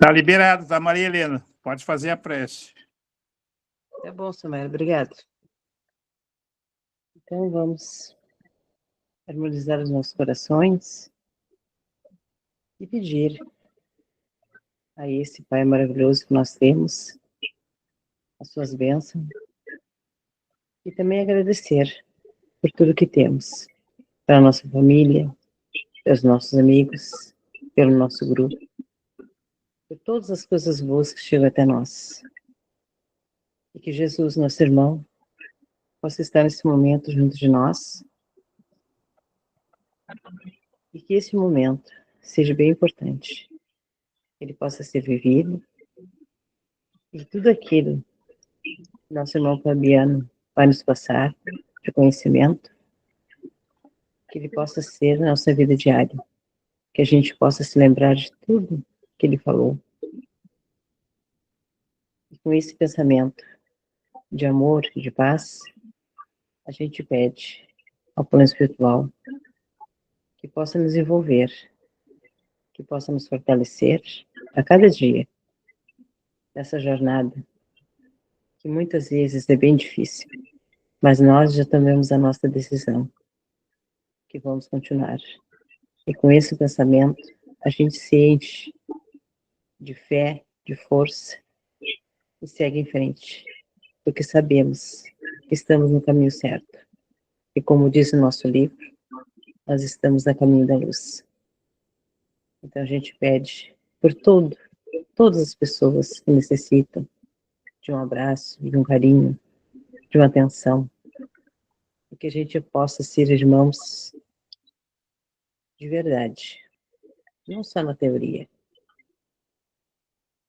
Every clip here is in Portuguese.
Está liberado, tá, Maria Helena? Pode fazer a prece. Tá bom, Samara, obrigado. Então vamos harmonizar os nossos corações e pedir a esse Pai maravilhoso que nós temos as suas bênçãos e também agradecer por tudo que temos, pela nossa família, pelos nossos amigos, pelo nosso grupo, por todas as coisas boas que chegam até nós. E que Jesus, nosso irmão, possa estar nesse momento junto de nós e que esse momento seja bem importante, que ele possa ser vivido e tudo aquilo que nosso irmão Fabiano vai nos passar de conhecimento, que ele possa ser na nossa vida diária, que a gente possa se lembrar de tudo que ele falou. E com esse pensamento de amor e de paz, a gente pede ao plano espiritual que possa nos envolver, que possa nos fortalecer a cada dia nessa jornada, que muitas vezes é bem difícil, mas nós já tomamos a nossa decisão, que vamos continuar. E com esse pensamento, a gente se enche de fé, de força e segue em frente, porque sabemos que estamos no caminho certo. E como diz o nosso livro, nós estamos no caminho da luz. Então a gente pede por todas as pessoas que necessitam de um abraço, de um carinho, de uma atenção, e que a gente possa ser irmãos de verdade, não só na teoria.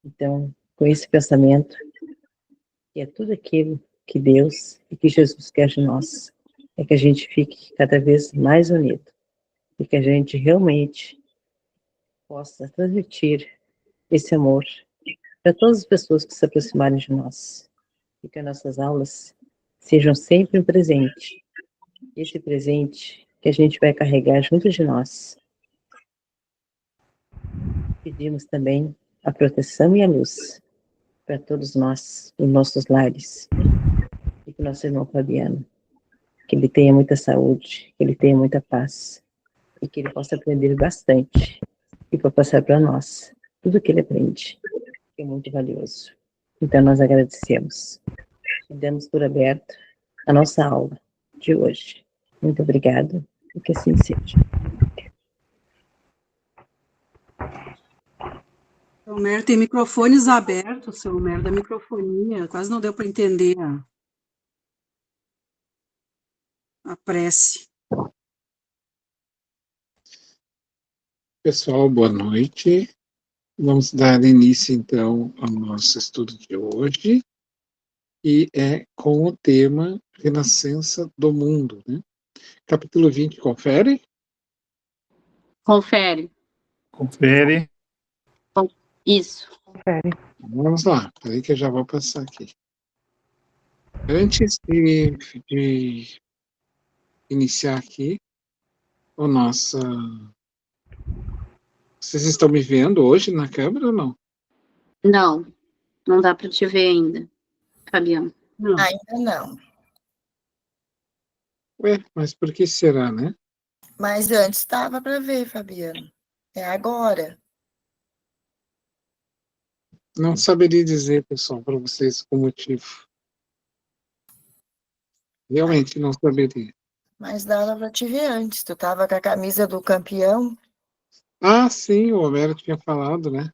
Então, com esse pensamento, que é tudo aquilo que Deus e que Jesus quer de nós, é que a gente fique cada vez mais unido e que a gente realmente possa transmitir esse amor para todas as pessoas que se aproximarem de nós e que as nossas aulas sejam sempre um presente. Esse presente que a gente vai carregar junto de nós. Pedimos também a proteção e a luz para todos nós, nos nossos lares, e para o nosso irmão Fabiano, que ele tenha muita saúde, que ele tenha muita paz, e que ele possa aprender bastante, e para passar para nós tudo que ele aprende, que é muito valioso. Então nós agradecemos e damos por aberto a nossa aula de hoje. Muito obrigada, e que assim seja. O Mer tem microfones abertos, seu Mer da microfonia, quase não deu para entender a prece. Pessoal, boa noite. Vamos dar início, então, ao nosso estudo de hoje, e é com o tema Renascença do Mundo, né? Capítulo 20, confere? Confere. Confere. Isso. Confere. Vamos lá, peraí que eu já vou passar aqui. Antes de iniciar aqui o nosso... Vocês estão me vendo hoje na câmera ou não? Não, não dá para te ver ainda, Fabiano. Não. Ainda não. Ué, mas por que será, né? Mas antes estava para ver, Fabiano. É agora. Não saberia dizer, pessoal, para vocês o motivo. Realmente não saberia. Mas dava para te ver antes. Tu estava com a camisa do campeão. Ah, sim, o Homero tinha falado, né?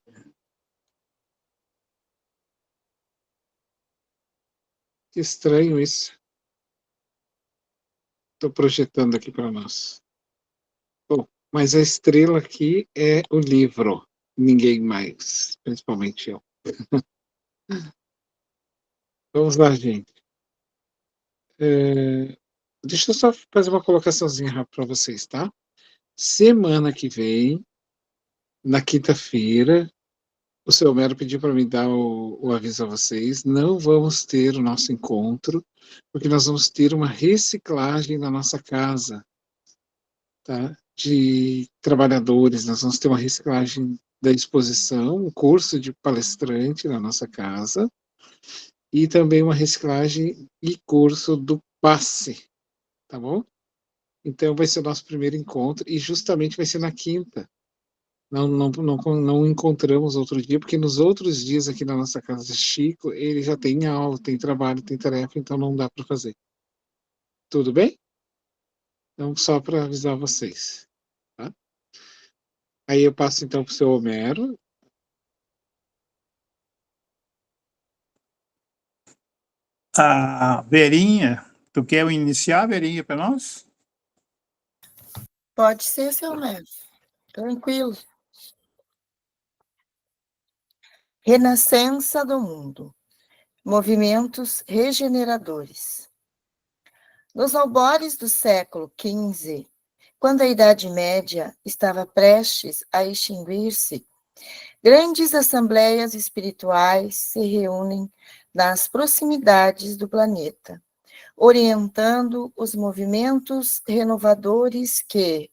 Que estranho isso. Estou projetando aqui para nós. Bom, mas a estrela aqui é o livro, ninguém mais, principalmente eu. Vamos lá, gente. Deixa eu só fazer uma colocaçãozinha rápida para vocês, tá? Semana que vem, na quinta-feira, o seu Homero pediu para me dar o aviso a vocês. Não vamos ter o nosso encontro, porque nós vamos ter uma reciclagem na nossa casa, tá? De trabalhadores, nós vamos ter uma reciclagem da exposição, um curso de palestrante na nossa casa, e também uma reciclagem e curso do passe, tá bom? Então vai ser o nosso primeiro encontro, e justamente vai ser na quinta. Não encontramos outro dia, porque nos outros dias aqui na nossa casa de Chico, ele já tem aula, tem trabalho, tem tarefa, então não dá para fazer. Tudo bem? Então, só para avisar vocês. Tá? Aí eu passo então para o seu Homero. A Verinha, tu quer iniciar, Verinha, para nós? Pode ser, seu mestre. Tranquilo. Renascença do mundo. Movimentos regeneradores. Nos albores do século XV, quando a Idade Média estava prestes a extinguir-se, grandes assembleias espirituais se reúnem nas proximidades do planeta, orientando os movimentos renovadores que,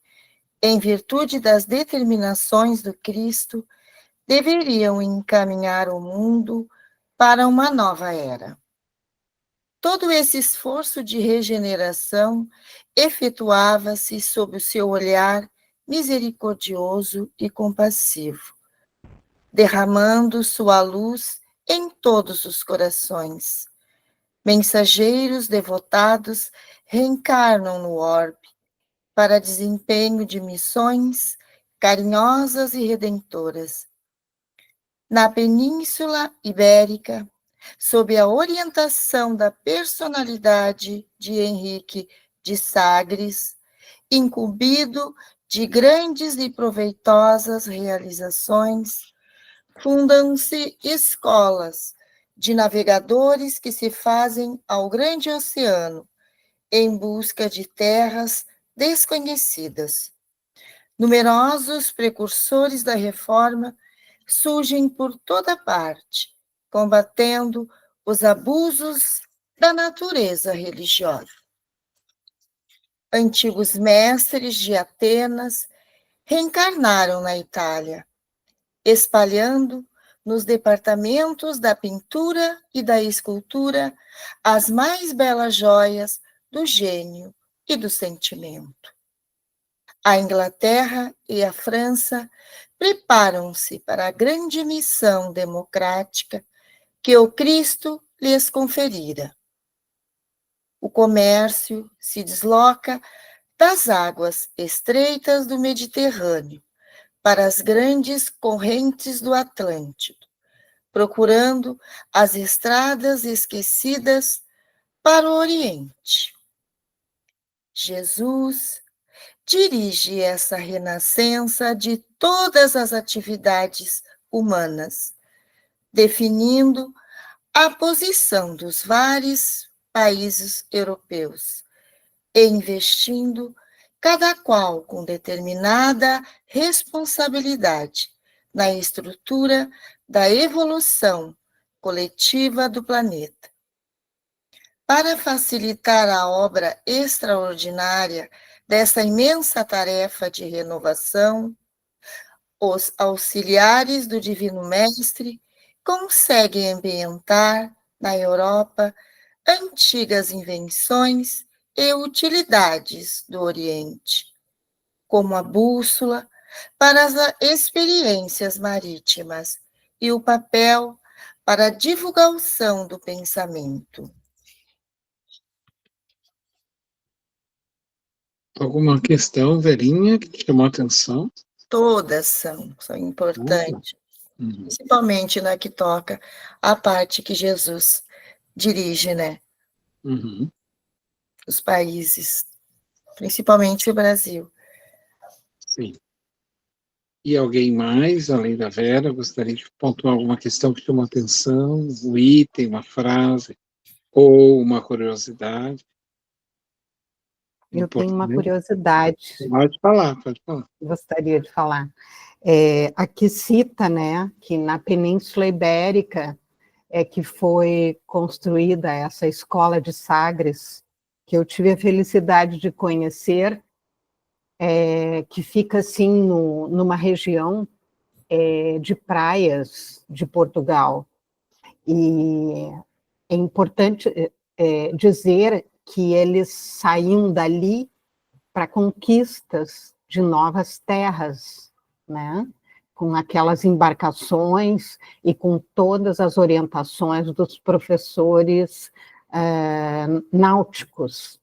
em virtude das determinações do Cristo, deveriam encaminhar o mundo para uma nova era. Todo esse esforço de regeneração efetuava-se sob o seu olhar misericordioso e compassivo, derramando sua luz em todos os corações. Mensageiros devotados reencarnam no orbe para desempenho de missões carinhosas e redentoras. Na Península Ibérica, sob a orientação da personalidade de Henrique de Sagres, incumbido de grandes e proveitosas realizações, fundam-se escolas de navegadores que se fazem ao grande oceano em busca de terras desconhecidas. Numerosos precursores da reforma surgem por toda parte, combatendo os abusos da natureza religiosa. Antigos mestres de Atenas reencarnaram na Itália, espalhando nos departamentos da pintura e da escultura as mais belas joias do gênio e do sentimento. A Inglaterra e a França preparam-se para a grande missão democrática que o Cristo lhes conferira. O comércio se desloca das águas estreitas do Mediterrâneo para as grandes correntes do Atlântico, procurando as estradas esquecidas para o Oriente. Jesus dirige essa renascença de todas as atividades humanas, definindo a posição dos vários países europeus, e investindo cada qual com determinada responsabilidade na estrutura da evolução coletiva do planeta. Para facilitar a obra extraordinária dessa imensa tarefa de renovação, os auxiliares do Divino Mestre conseguem ambientar na Europa antigas invenções e utilidades do Oriente, como a bússola para as experiências marítimas e o papel para a divulgação do pensamento. Alguma questão, Verinha, que te chamou a atenção? Todas são importantes, Uhum. principalmente na que toca a parte que Jesus dirige, né? Uhum. Os países, principalmente o Brasil. Sim. E alguém mais, além da Vera, gostaria de pontuar alguma questão que chamou a atenção, um item, uma frase, ou uma curiosidade? Eu tenho uma Importante. curiosidade, Pode falar, pode falar. gostaria de falar. Aqui cita, né, que na Península Ibérica é que foi construída essa escola de Sagres, que eu tive a felicidade de conhecer, que fica assim numa região de praias de Portugal. E é importante dizer que eles saíam dali para conquistas de novas terras, né? Com aquelas embarcações e com todas as orientações dos professores náuticos.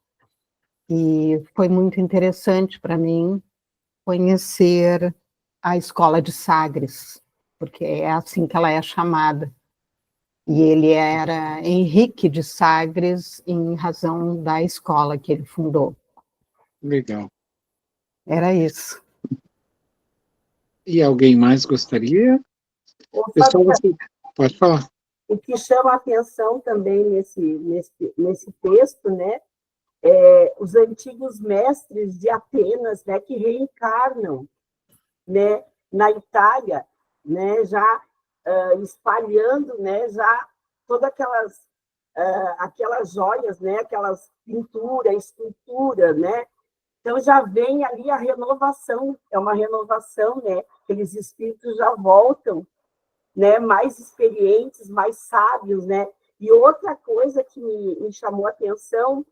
E foi muito interessante para mim conhecer a escola de Sagres, porque é assim que ela é chamada. E ele era Henrique de Sagres em razão da escola que ele fundou. Legal. Era isso. E alguém mais gostaria? Pessoal, você pode falar. O que chama a atenção também nesse texto, né, os antigos mestres de Atenas, né, que reencarnam, né, na Itália, né, já espalhando, né, já todas aquelas joias, né, aquelas pinturas, escultura, né. Então já vem ali a renovação, é uma renovação, né? Aqueles espíritos já voltam, né? Mais experientes, mais sábios, né? E outra coisa que me chamou a atenção,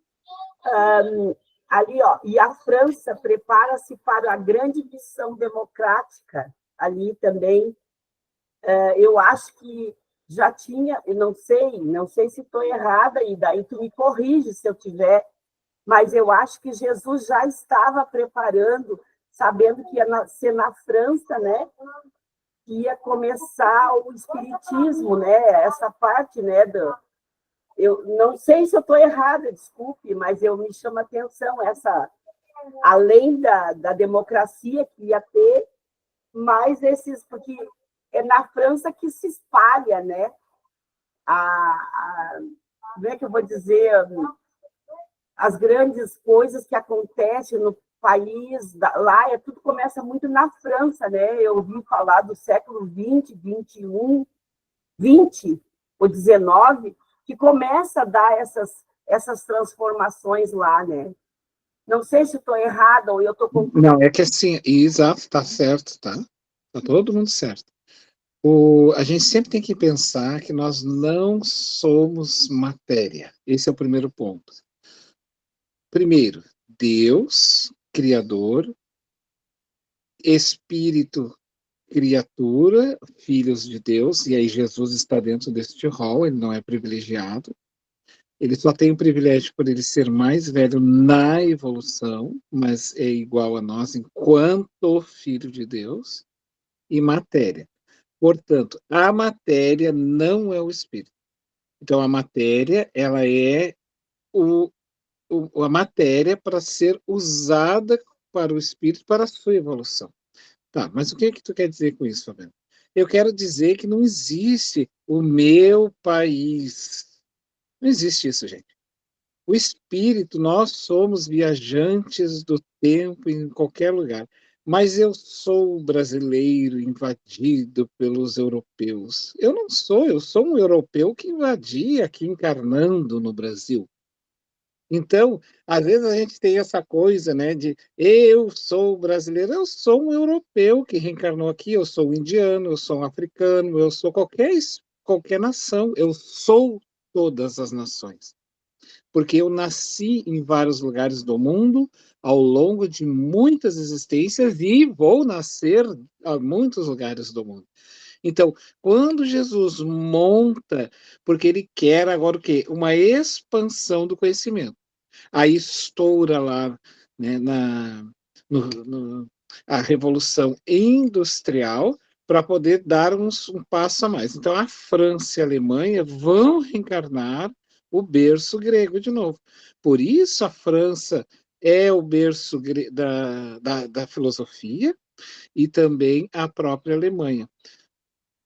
ali, ó, e a França prepara-se para a grande missão democrática, ali também. Eu acho que já tinha, eu não sei se estou errada, e daí tu me corrige se eu tiver, mas eu acho que Jesus já estava preparando, sabendo que ia ser na França, né? Que ia começar o espiritismo, né? Essa parte, né? Eu não sei se eu estou errada, desculpe, mas me chama a atenção além da democracia que ia ter, mais porque é na França que se espalha, né? Como é que eu vou dizer? As grandes coisas que acontecem no país, lá tudo começa muito na França, né? Eu ouvi falar do século XX, XXI, XX ou XIX, que começa a dar essas transformações lá, né? Não sei se estou errada ou eu estou... Não, é que assim, exato, está certo, tá? Está todo mundo certo. A gente sempre tem que pensar que nós não somos matéria. Esse é o primeiro ponto. Primeiro, Deus, Criador, Espírito, criatura, filhos de Deus, e aí Jesus está dentro deste rol, ele não é privilegiado. Ele só tem o privilégio por ele ser mais velho na evolução, mas é igual a nós enquanto filho de Deus, e matéria. Portanto, a matéria não é o espírito. Então, a matéria, ela é a matéria para ser usada para o espírito, para a sua evolução. Tá, mas o que é que tu quer dizer com isso, Fabiano? Eu quero dizer que não existe o meu país. Não existe isso, gente. O espírito, nós somos viajantes do tempo em qualquer lugar. Mas eu sou brasileiro invadido pelos europeus. Eu não sou, eu sou um europeu que invadi aqui encarnando no Brasil. Então, às vezes a gente tem essa coisa, né, de eu sou brasileiro, eu sou um europeu que reencarnou aqui, eu sou um indiano, eu sou um africano, eu sou qualquer nação, eu sou todas as nações. Porque eu nasci em vários lugares do mundo, ao longo de muitas existências, e vou nascer em muitos lugares do mundo. Então, quando Jesus monta, porque ele quer agora o quê? Uma expansão do conhecimento. Aí estoura lá, né, a Revolução Industrial, para poder dar um passo a mais. Então, a França e a Alemanha vão reencarnar o berço grego de novo. Por isso, a França é o berço da filosofia, e também a própria Alemanha,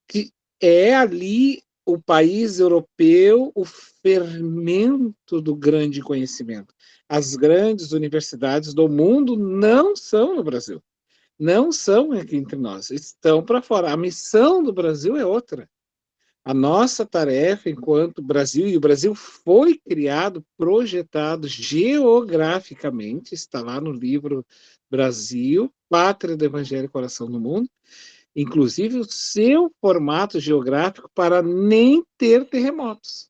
que é ali o país europeu, o fermento do grande conhecimento. As grandes universidades do mundo não são no Brasil, não são aqui entre nós, estão para fora. A missão do Brasil é outra. A nossa tarefa enquanto Brasil, e o Brasil foi criado, projetado geograficamente, está lá no livro Brasil, Pátria do Evangelho e Coração do Mundo, inclusive o seu formato geográfico, para nem ter terremotos,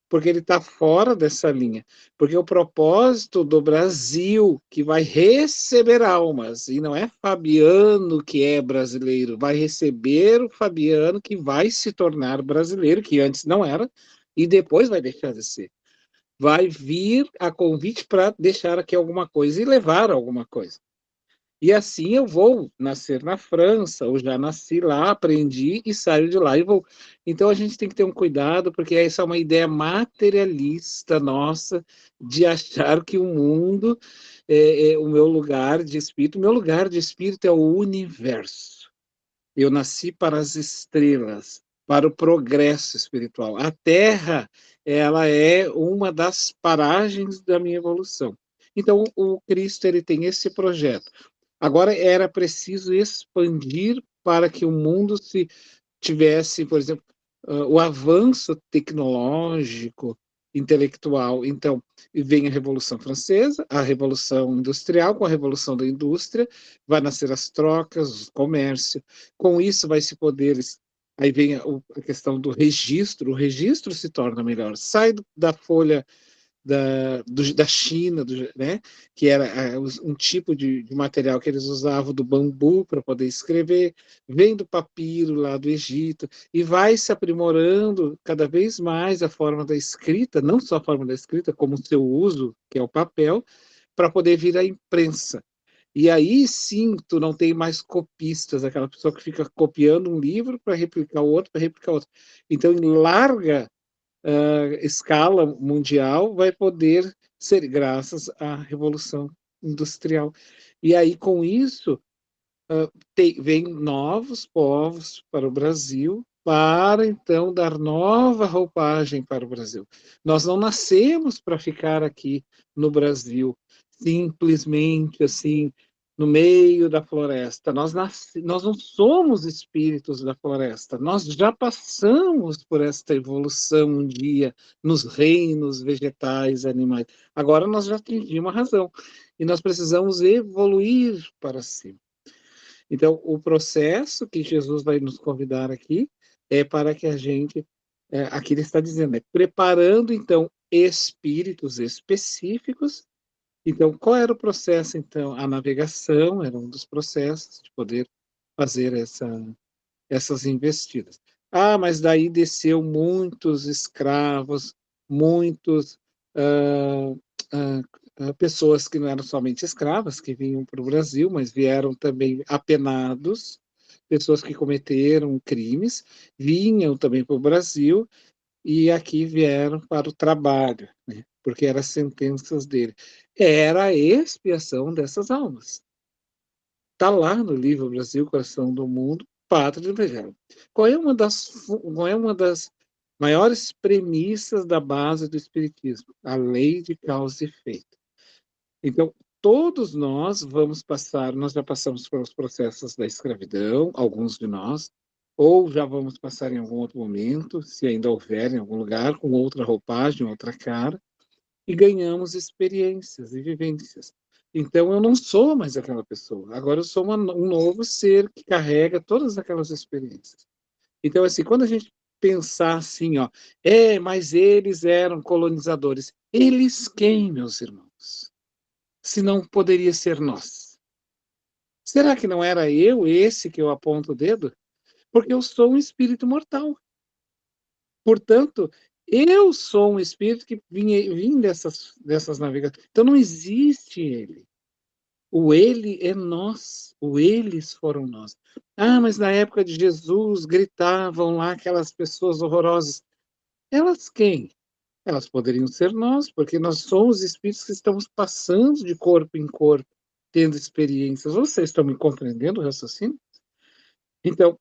porque ele está fora dessa linha. Porque o propósito do Brasil, que vai receber almas, e não é Fabiano que é brasileiro, vai receber o Fabiano que vai se tornar brasileiro, que antes não era, e depois vai deixar de ser. Vai vir a convite para deixar aqui alguma coisa e levar alguma coisa. E assim eu vou nascer na França, ou já nasci lá, aprendi e saio de lá e vou. Então a gente tem que ter um cuidado, porque essa é uma ideia materialista nossa de achar que o mundo é o meu lugar de espírito. O meu lugar de espírito é o universo. Eu nasci para as estrelas, para o progresso espiritual. A Terra, ela é uma das paragens da minha evolução. Então o Cristo ele tem esse projeto. Agora era preciso expandir para que o mundo se tivesse, por exemplo, o avanço tecnológico, intelectual. Então, vem a Revolução Francesa, a Revolução Industrial, com a Revolução da Indústria, vai nascer as trocas, o comércio. Com isso vai se poder. Aí vem a questão do registro, o registro se torna melhor, sai da folha da China, né, que era um tipo de material que eles usavam do bambu para poder escrever, vem do papiro lá do Egito, e vai se aprimorando cada vez mais a forma da escrita, não só a forma da escrita, como o seu uso, que é o papel, para poder vir a imprensa. E aí sim, tu não tem mais copistas, aquela pessoa que fica copiando um livro para replicar o outro, para replicar outro. Então, em larga escala mundial, vai poder ser graças à Revolução Industrial. E aí, com isso, vem novos povos para o Brasil, para então dar nova roupagem para o Brasil. Nós não nascemos para ficar aqui no Brasil, simplesmente assim, no meio da floresta. Nós não somos espíritos da floresta, nós já passamos por esta evolução um dia nos reinos vegetais, animais. Agora nós já atingimos a razão e nós precisamos evoluir para cima. Então, o processo que Jesus vai nos convidar aqui é para que a gente, aqui ele está dizendo, preparando, então, espíritos específicos. Então, qual era o processo, então? A navegação era um dos processos de poder fazer essas investidas. Ah, mas daí desceu muitos escravos, muitos pessoas que não eram somente escravas, que vinham para o Brasil, mas vieram também apenados, pessoas que cometeram crimes, vinham também para o Brasil e aqui vieram para o trabalho, né? Porque eram as sentenças dele. Era a expiação dessas almas. Está lá no livro Brasil, Coração do Mundo, Pátria do Evangelho. Qual é uma das maiores premissas da base do Espiritismo? A lei de causa e efeito. Então, todos nós nós já passamos pelos processos da escravidão, alguns de nós, ou já vamos passar em algum outro momento, se ainda houver em algum lugar, com outra roupagem, outra cara, e ganhamos experiências e vivências. Então, eu não sou mais aquela pessoa, agora eu sou um novo ser que carrega todas aquelas experiências. Então, assim, quando a gente pensar assim, ó, mas eles eram colonizadores. Eles quem, meus irmãos? Se não poderia ser nós? Será que não era eu esse que eu aponto o dedo? Porque eu sou um espírito mortal. Portanto, eu sou um espírito que vim dessas navegações. Então não existe ele. O ele é nós, o eles foram nós. Ah, mas na época de Jesus gritavam lá aquelas pessoas horrorosas. Elas quem? Elas poderiam ser nós, porque nós somos espíritos que estamos passando de corpo em corpo, tendo experiências. Vocês estão me compreendendo o raciocínio? Então,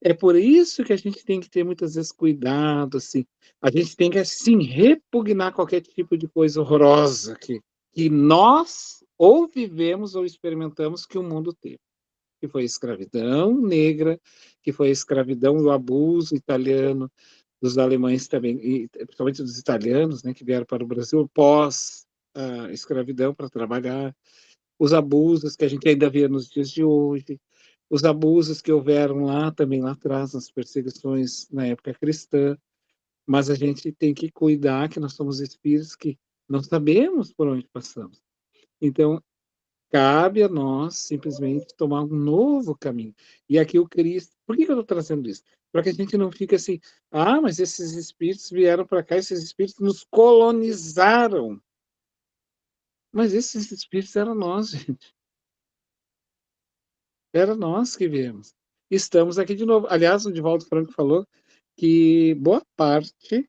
é por isso que a gente tem que ter muitas vezes cuidado, assim. A gente tem que, assim, repugnar qualquer tipo de coisa horrorosa que nós ou vivemos ou experimentamos que o mundo teve. Que foi a escravidão negra, que foi a escravidão e o abuso italiano, dos alemães também, e principalmente dos italianos, né, que vieram para o Brasil pós a escravidão para trabalhar, os abusos que a gente ainda vê nos dias de hoje. os abusos que houveram lá, também lá atrás, nas perseguições na época cristã, mas a gente tem que cuidar que nós somos espíritos que não sabemos por onde passamos. Então, cabe a nós simplesmente tomar um novo caminho. E aqui o Cristo... Por que eu estou trazendo isso? Para que a gente não fique assim, mas esses espíritos vieram para cá, esses espíritos nos colonizaram. Mas esses espíritos eram nós, gente. Era nós que viemos. Estamos aqui de novo. Aliás, o Divaldo Franco falou que boa parte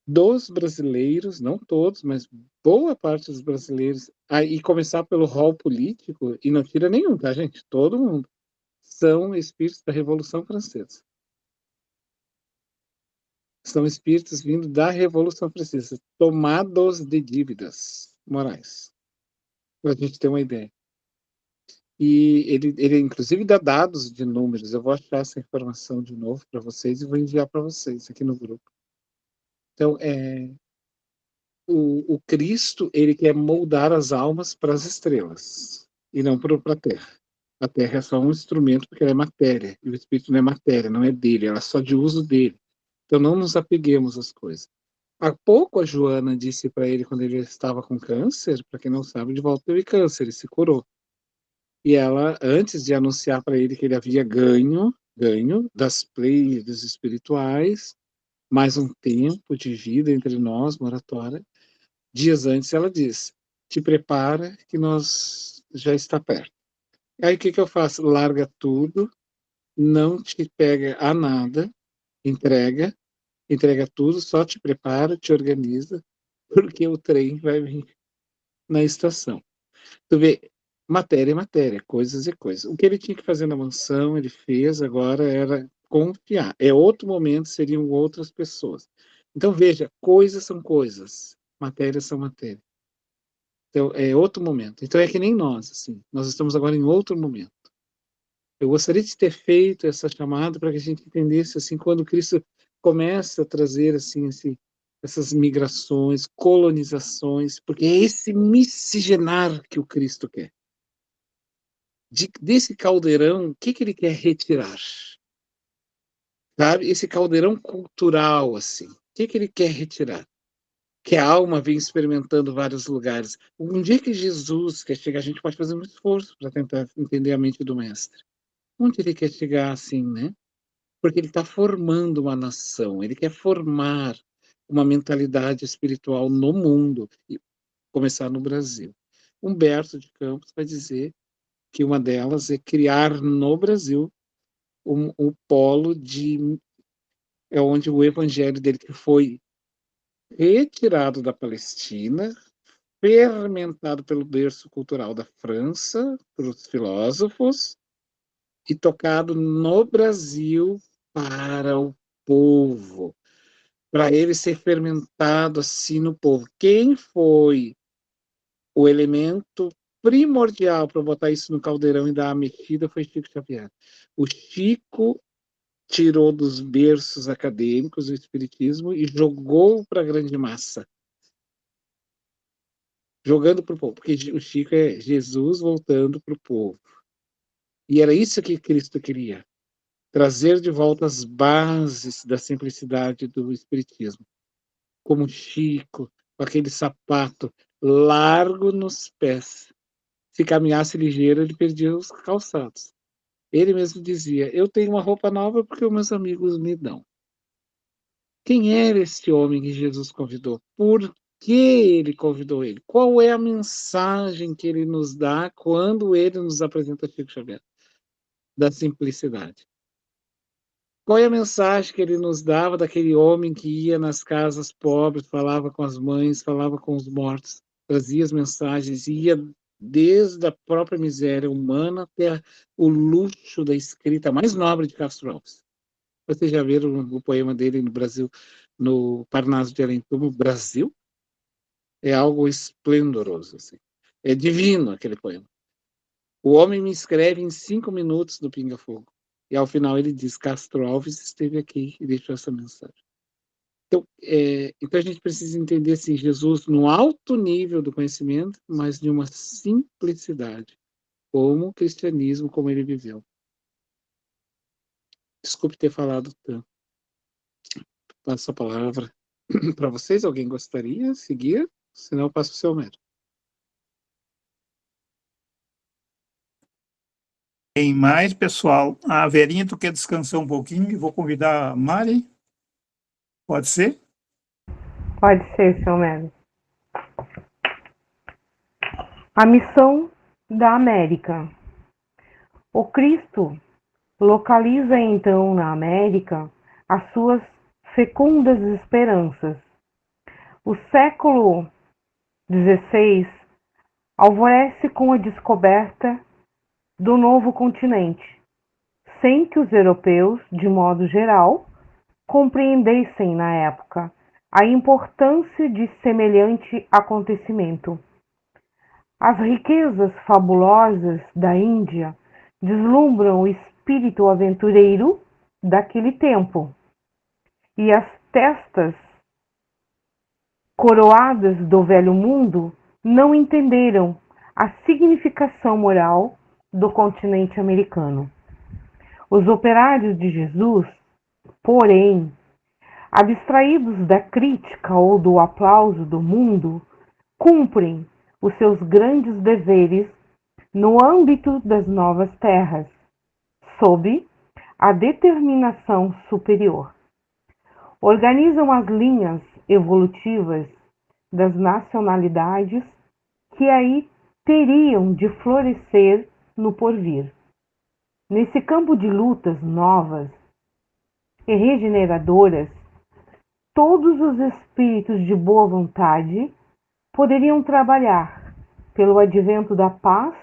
dos brasileiros, não todos, mas boa parte dos brasileiros, e começar pelo rol político, e não tira nenhum, tá, gente? Todo mundo, são espíritos da Revolução Francesa. São espíritos vindo da Revolução Francesa, tomados de dívidas morais, para a gente ter uma ideia. E ele inclusive dá dados de números. Eu vou achar essa informação de novo para vocês e vou enviar para vocês aqui no grupo. Então, o Cristo, ele quer moldar as almas para as estrelas e não para a Terra. A Terra é só um instrumento porque ela é matéria, e o Espírito não é matéria, não é dele, ela é só de uso dele. Então não nos apeguemos às coisas. Há pouco a Joana disse para ele, quando ele estava com câncer, para quem não sabe, de volta teve câncer, ele se curou. E ela, antes de anunciar para ele que ele havia ganho das pleiades espirituais, mais um tempo de vida entre nós, moratória, dias antes ela diz, te prepara que nós já está perto. Aí o que eu faço? Larga tudo, não te pega a nada, entrega tudo, só te prepara, te organiza, porque o trem vai vir na estação. Tu vê, matéria é matéria, coisas é coisas. O que ele tinha que fazer na mansão, ele fez, agora era confiar. É outro momento, seriam outras pessoas. Então veja, coisas são coisas, matérias são matéria. Então, é outro momento. Então, é que nem nós, assim. Nós estamos agora em outro momento. Eu gostaria de ter feito essa chamada para que a gente entendesse, assim, quando Cristo começa a trazer, assim, essas migrações, colonizações, porque é esse miscigenar que o Cristo quer. Desse caldeirão, o que ele quer retirar? Sabe? Esse caldeirão cultural, assim. O que ele quer retirar? Que a alma vem experimentando vários lugares. Um dia que Jesus quer chegar, a gente pode fazer um esforço para tentar entender a mente do mestre. Onde ele quer chegar assim, né? Porque ele está formando uma nação, ele quer formar uma mentalidade espiritual no mundo, e começar no Brasil. Humberto de Campos vai dizer que uma delas é criar no Brasil um polo é onde o evangelho dele, que foi retirado da Palestina, fermentado pelo berço cultural da França, pelos filósofos, e tocado no Brasil para o povo, para ele ser fermentado assim no povo. Quem foi o elemento primordial para botar isso no caldeirão e dar a mexida foi Chico Xavier. O Chico tirou dos berços acadêmicos o espiritismo e jogou para a grande massa. Jogando para o povo, porque o Chico é Jesus voltando para o povo. E era isso que Cristo queria, trazer de volta as bases da simplicidade do espiritismo. Como Chico, com aquele sapato largo nos pés. Se caminhasse ligeiro, ele perdia os calçados. Ele mesmo dizia, eu tenho uma roupa nova porque os meus amigos me dão. Quem era esse homem que Jesus convidou? Por que ele convidou ele? Qual é a mensagem que ele nos dá quando ele nos apresenta Chico Xavier? Da simplicidade. Qual é a mensagem que ele nos dava daquele homem que ia nas casas pobres, falava com as mães, falava com os mortos, trazia as mensagens, ia desde a própria miséria humana até o luxo da escrita mais nobre de Castro Alves. Vocês já viram o poema dele no Brasil, no Parnaso de Além Túmulo, Brasil? É algo esplendoroso, assim. É divino aquele poema. O homem me escreve em 5 minutos no Pinga Fogo. E ao final ele diz, Castro Alves esteve aqui e deixou essa mensagem. Então a gente precisa entender assim, Jesus no alto nível do conhecimento, mas de uma simplicidade. como o cristianismo, como ele viveu. Desculpe ter falado tanto. Passo a palavra para vocês. Alguém gostaria de seguir? Senão eu passo o seu Homero. Tem mais, pessoal? A Verinha, tu quer descansar um pouquinho? Eu vou convidar a Mari. Pode ser? Pode ser, seu Melo. A missão da América. O Cristo localiza então na América as suas fecundas esperanças. O século XVI alvorecer com a descoberta do novo continente, sem que os europeus, de modo geral, compreendessem na época a importância de semelhante acontecimento. As riquezas fabulosas da Índia deslumbram o espírito aventureiro daquele tempo, e as testas coroadas do velho mundo não entenderam a significação moral do continente americano. Os operários de Jesus, porém, abstraídos da crítica ou do aplauso do mundo, cumprem os seus grandes deveres no âmbito das novas terras, sob a determinação superior. Organizam as linhas evolutivas das nacionalidades que aí teriam de florescer no porvir. Nesse campo de lutas novas e regeneradoras, todos os espíritos de boa vontade poderiam trabalhar pelo advento da paz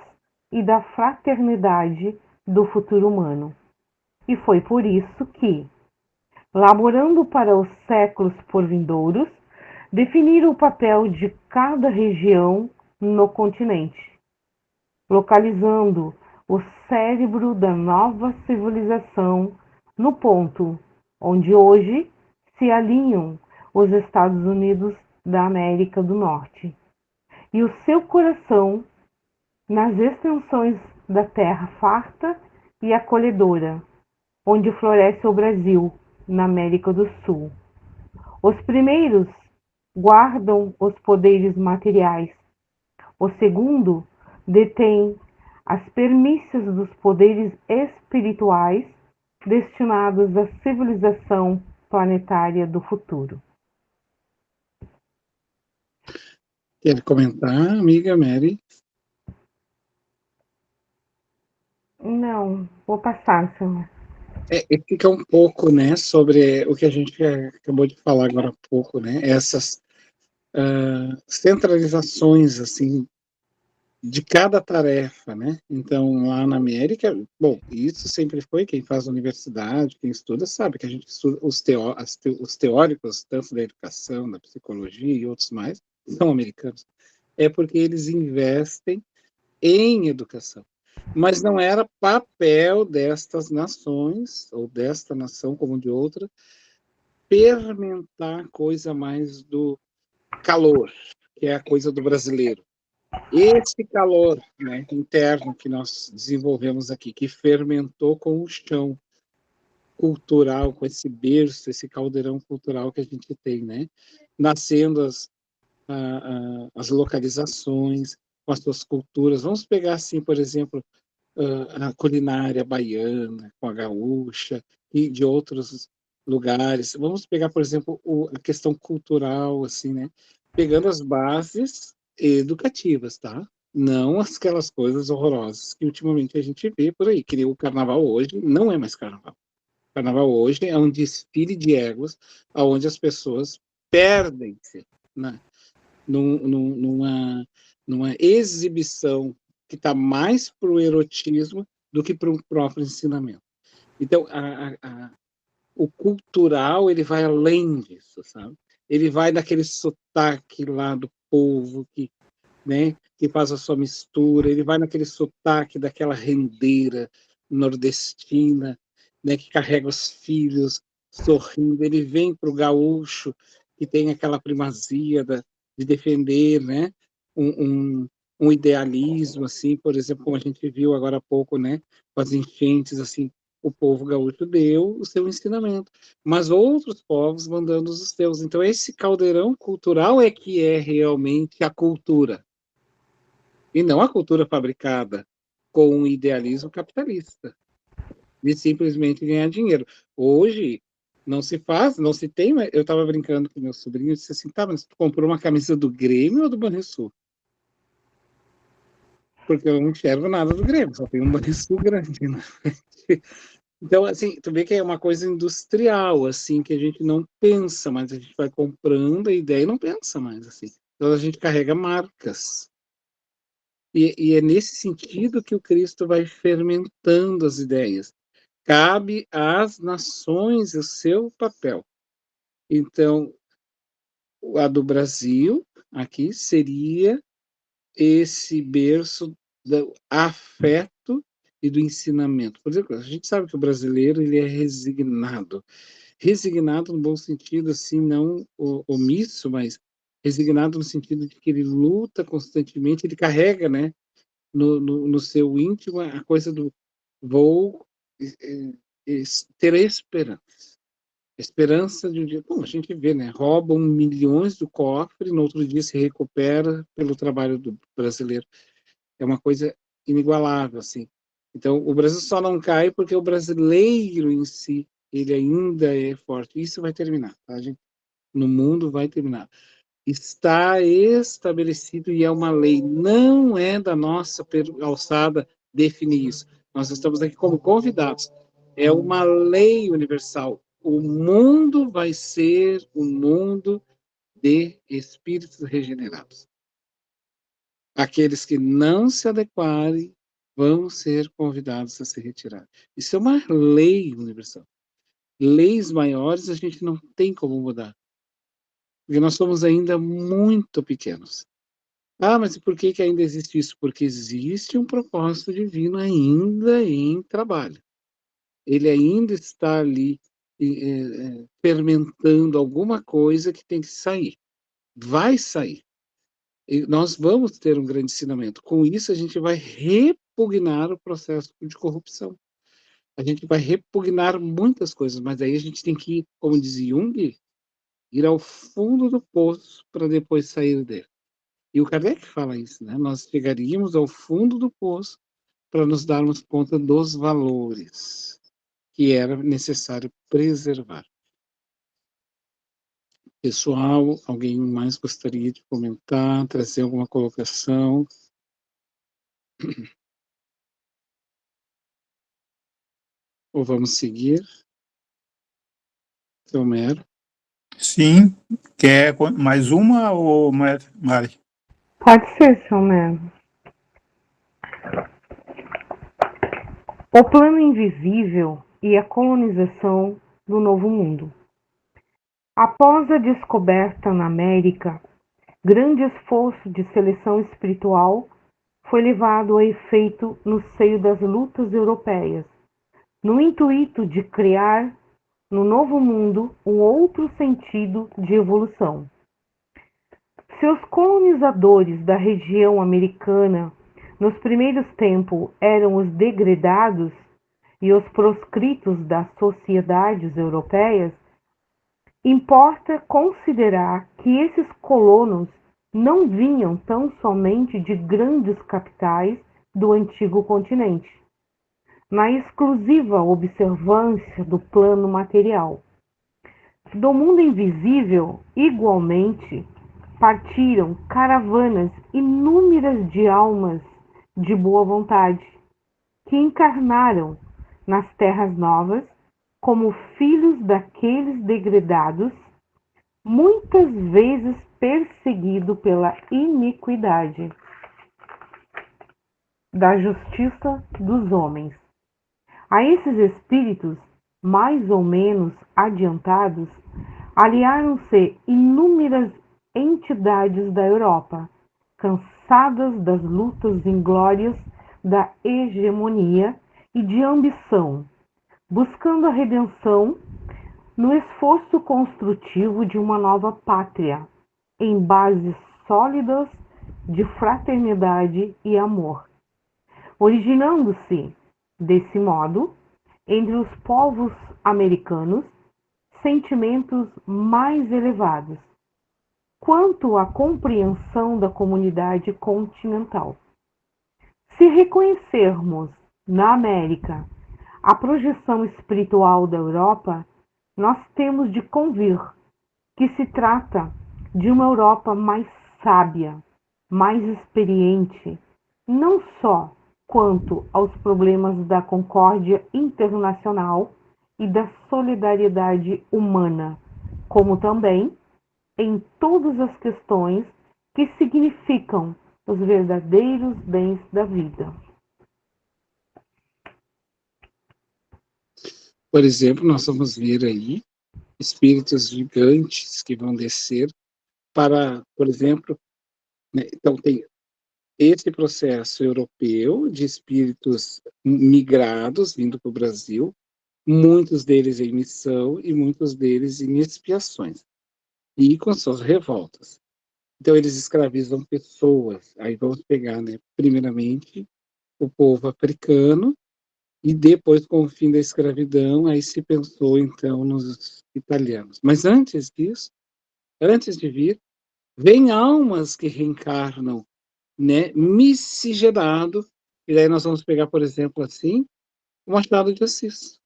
e da fraternidade do futuro humano. E foi por isso que, laborando para os séculos por vindouros, definiram o papel de cada região no continente, localizando o cérebro da nova civilização no ponto onde hoje se alinham os Estados Unidos da América do Norte, e o seu coração nas extensões da terra farta e acolhedora, onde floresce o Brasil, na América do Sul. Os primeiros guardam os poderes materiais, o segundo detém as premissas dos poderes espirituais destinados à civilização planetária do futuro. Quer comentar, amiga Mary? Não, vou passar, senhor. Fica um pouco, né, sobre o que a gente acabou de falar agora há pouco, né, essas centralizações, assim, de cada tarefa, né, então lá na América, bom, isso sempre foi, quem faz universidade, quem estuda, sabe que a gente estuda os teóricos, tanto da educação, da psicologia e outros mais, são americanos, é porque eles investem em educação. Mas não era papel destas nações, ou desta nação como de outra, fermentar coisa mais do calor, que é a coisa do brasileiro. Esse calor, né, interno que nós desenvolvemos aqui, que fermentou com o chão cultural, com esse berço, esse caldeirão cultural que a gente tem, né? Nascendo as localizações, com as suas culturas. Vamos pegar, assim, por exemplo, a culinária baiana, com a gaúcha, e de outros lugares. Vamos pegar, por exemplo, a questão cultural, assim, né? Pegando as bases educativas, tá? Não aquelas coisas horrorosas que ultimamente a gente vê por aí, que nem o carnaval hoje não é mais carnaval. O carnaval hoje é um desfile de egos, onde as pessoas perdem-se, né? Numa exibição que está mais para o erotismo do que para o próprio ensinamento. Então, o cultural, ele vai além disso, sabe? Ele vai daquele sotaque lá do povo né, que faz a sua mistura, ele vai naquele sotaque daquela rendeira nordestina, né, que carrega os filhos sorrindo, ele vem para o gaúcho, que tem aquela primazia de defender, né, um um idealismo, assim, por exemplo, como a gente viu agora há pouco, né, com as enchentes, assim, o povo gaúcho deu o seu ensinamento, mas outros povos mandando os seus. Então, esse caldeirão cultural é que é realmente a cultura, e não a cultura fabricada com um idealismo capitalista, de simplesmente ganhar dinheiro. Hoje, não se faz, não se tem, eu estava brincando com meu sobrinho, eu disse assim, tá, mas tu comprou uma camisa do Grêmio ou do Banrisul? Porque eu não enxergo nada do Grêmio, só tem um Banrisul grande, né? Então, assim, tu vê que é uma coisa industrial, assim, que a gente não pensa, mas a gente vai comprando a ideia e não pensa mais, assim. Então, a gente carrega marcas. E é nesse sentido que o Cristo vai fermentando as ideias. Cabe às nações o seu papel. Então, a do Brasil, aqui, seria esse berço do afeto e do ensinamento. Por exemplo, a gente sabe que o brasileiro ele é resignado. Resignado no bom sentido, assim, não omisso, mas resignado no sentido de que ele luta constantemente, ele carrega, né, no seu íntimo a coisa do vou ter esperança. Esperança de um dia. Bom, a gente vê, né? Roubam milhões do cofre, no outro dia se recupera pelo trabalho do brasileiro. É uma coisa inigualável, assim. Então, o Brasil só não cai porque o brasileiro em si, ele ainda é forte. Isso vai terminar, tá, gente? No mundo vai terminar. Está estabelecido e é uma lei. Não é da nossa alçada definir isso. Nós estamos aqui como convidados. É uma lei universal. O mundo vai ser um mundo de espíritos regenerados. Aqueles que não se adequarem vão ser convidados a se retirar. Isso é uma lei universal. Leis maiores a gente não tem como mudar, porque nós somos ainda muito pequenos. Ah, mas por que que ainda existe isso? Porque existe um propósito divino ainda em trabalho. Ele ainda está ali fermentando alguma coisa que tem que sair. Vai sair. E nós vamos ter um grande ensinamento. Com isso, a gente vai repugnar o processo de corrupção. A gente vai repugnar muitas coisas, mas aí a gente tem que, como dizia Jung, ir ao fundo do poço para depois sair dele. E o Kardec fala isso, né? Nós chegaríamos ao fundo do poço para nos darmos conta dos valores que era necessário preservar. Pessoal, alguém mais gostaria de comentar, trazer alguma colocação? Ou vamos seguir? Seu Mero. Sim. Quer mais uma, ou Mari? Pode ser, seu Mero. O plano invisível e a colonização do Novo Mundo. Após a descoberta na América, grande esforço de seleção espiritual foi levado a efeito no seio das lutas europeias, no intuito de criar no Novo Mundo um outro sentido de evolução. Se os colonizadores da região americana nos primeiros tempos eram os degredados e os proscritos das sociedades europeias, importa considerar que esses colonos não vinham tão somente de grandes capitais do antigo continente, na exclusiva observância do plano material. Do mundo invisível, igualmente, partiram caravanas inúmeras de almas de boa vontade, que encarnaram nas terras novas como filhos daqueles degredados, muitas vezes perseguidos pela iniquidade da justiça dos homens. A esses espíritos, mais ou menos adiantados, aliaram-se inúmeras entidades da Europa, cansadas das lutas inglórias da hegemonia e de ambição, buscando a redenção no esforço construtivo de uma nova pátria, em bases sólidas de fraternidade e amor, originando-se, desse modo, entre os povos americanos, sentimentos mais elevados quanto à compreensão da comunidade continental. Se reconhecermos na América a projeção espiritual da Europa, nós temos de convir que se trata de uma Europa mais sábia, mais experiente, não só quanto aos problemas da concórdia internacional e da solidariedade humana, como também em todas as questões que significam os verdadeiros bens da vida. Por exemplo, nós vamos ver aí espíritos gigantes que vão descer para, por exemplo, né, então tem esse processo europeu de espíritos migrados vindo para o Brasil, muitos deles em missão e muitos deles em expiações, e com suas revoltas. Então, eles escravizam pessoas. Aí vamos pegar, né, primeiramente, o povo africano, e depois, com o fim da escravidão, aí se pensou, então, nos italianos. Mas antes disso, antes de vir, vem almas que reencarnam, né, miscigenado, e daí nós vamos pegar, por exemplo, assim, o Machado de Assis,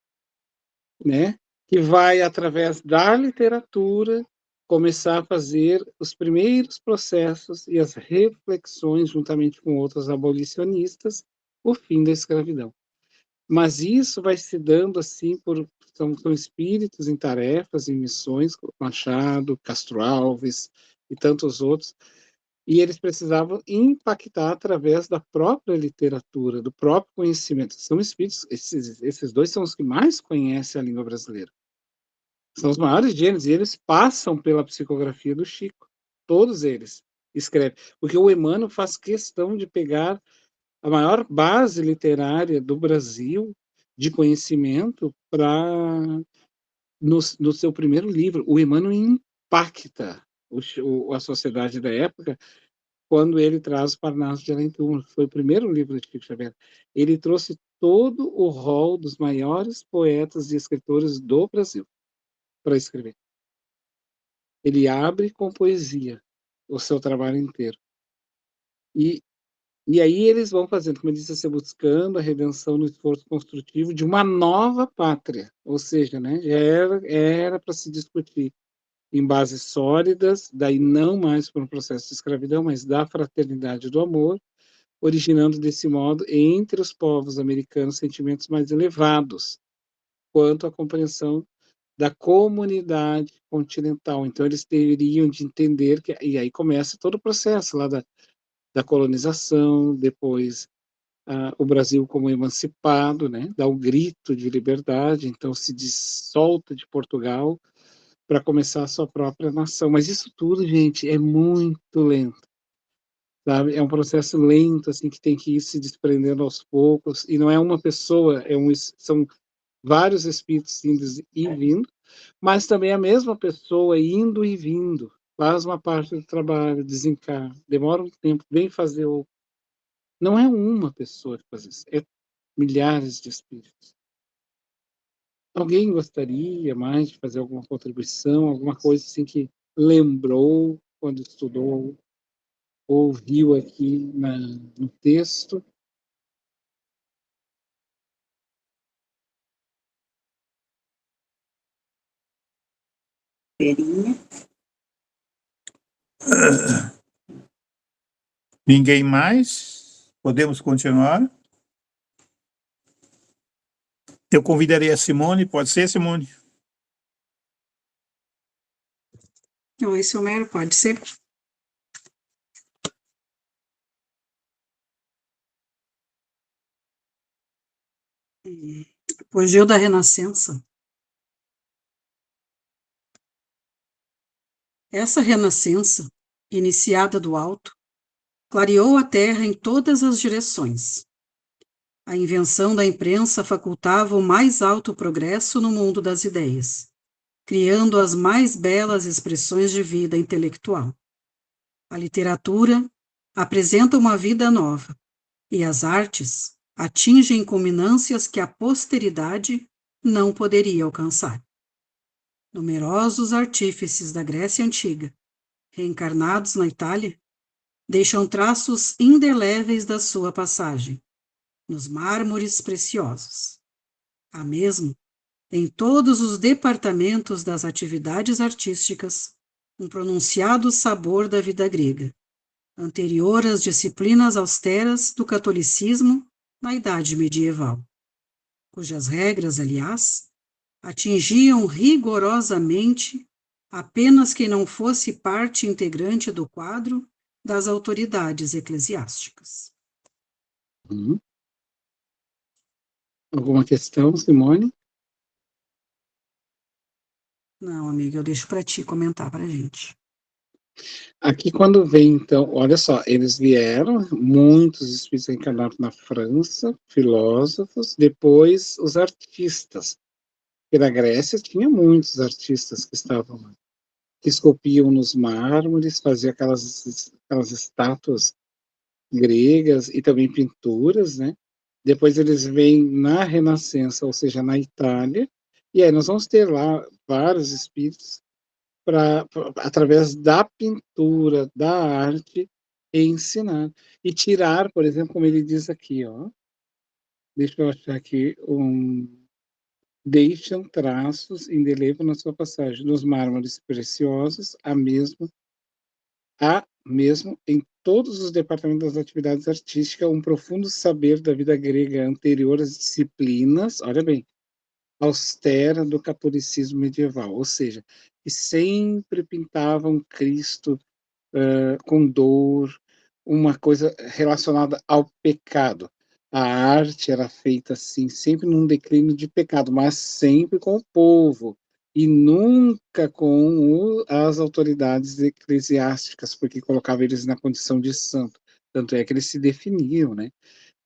né, que vai, através da literatura, começar a fazer os primeiros processos e as reflexões, juntamente com outros abolicionistas, o fim da escravidão. Mas isso vai se dando assim são espíritos em tarefas, em missões, Machado, Castro Alves e tantos outros, e eles precisavam impactar através da própria literatura, do próprio conhecimento. São espíritos, esses dois são os que mais conhecem a língua brasileira. São os maiores gênios, e eles passam pela psicografia do Chico. Todos eles escrevem. Porque o Emmanuel faz questão de pegar a maior base literária do Brasil de conhecimento no seu primeiro livro. O Emmanuel impacta a sociedade da época quando ele traz o Parnaso de Além-Túmulo, que foi o primeiro livro de Chico Xavier. Ele trouxe todo o rol dos maiores poetas e escritores do Brasil para escrever. Ele abre com poesia o seu trabalho inteiro. E aí eles vão fazendo, como eu disse, assim, buscando a redenção no esforço construtivo de uma nova pátria. Ou seja, né, era para se discutir em bases sólidas, daí não mais por um processo de escravidão, mas da fraternidade e do amor, originando desse modo entre os povos americanos sentimentos mais elevados quanto à compreensão da comunidade continental. Então eles teriam de entender que, e aí começa todo o processo lá da colonização, depois o Brasil como emancipado, né, dá um grito de liberdade, então se dissolta de Portugal para começar a sua própria nação. Mas isso tudo, gente, é muito lento, sabe? É um processo lento, assim, que tem que ir se desprendendo aos poucos, e não é uma pessoa, são vários espíritos indo e vindo, mas também a mesma pessoa indo e vindo, faz uma parte do trabalho, desencarna, demora um tempo, vem fazer outro. Não é uma pessoa que faz isso, é milhares de espíritos. Alguém gostaria mais de fazer alguma contribuição, alguma coisa assim que lembrou quando estudou, ouviu aqui no texto? Ninguém mais? Podemos continuar? Eu convidaria a Simone, pode ser, Simone? Oi, seu Mero, pode ser? Apogeu da Renascença. Essa renascença, iniciada do alto, clareou a terra em todas as direções. A invenção da imprensa facultava o mais alto progresso no mundo das ideias, criando as mais belas expressões de vida intelectual. A literatura, apresenta uma vida nova, e as artes atingem culminâncias que a posteridade não poderia alcançar. Numerosos artífices da Grécia Antiga, reencarnados na Itália, deixam traços indeléveis da sua passagem, nos mármores preciosos. Há mesmo, em todos os departamentos das atividades artísticas, um pronunciado sabor da vida grega, anterior às disciplinas austeras do catolicismo na Idade Medieval, cujas regras, aliás, atingiam rigorosamente apenas quem não fosse parte integrante do quadro das autoridades eclesiásticas. Alguma questão, Simone? Não, amiga, eu deixo para ti comentar para a gente. Aqui quando vem, então, olha só, eles vieram, muitos espíritos encarnaram na França, filósofos, depois os artistas. Porque na Grécia tinha muitos artistas que estavam lá, que esculpiam nos mármores, faziam aquelas estátuas gregas e também pinturas, né? Depois eles vêm na Renascença, ou seja, na Itália, e aí nós vamos ter lá vários espíritos através da pintura, da arte, ensinar. E tirar, por exemplo, como ele diz aqui, ó, deixa eu achar aqui, deixam traços indeléveis na sua passagem, nos mármores preciosos, há mesmo em todos os departamentos das atividades artísticas um profundo saber da vida grega anterior às disciplinas, olha bem, austera do catolicismo medieval, ou seja, que sempre pintavam Cristo com dor, uma coisa relacionada ao pecado. A arte era feita assim, sempre num declínio de pecado, mas sempre com o povo, e nunca com as autoridades eclesiásticas, porque colocava eles na condição de santo. Tanto é que eles se definiam, né?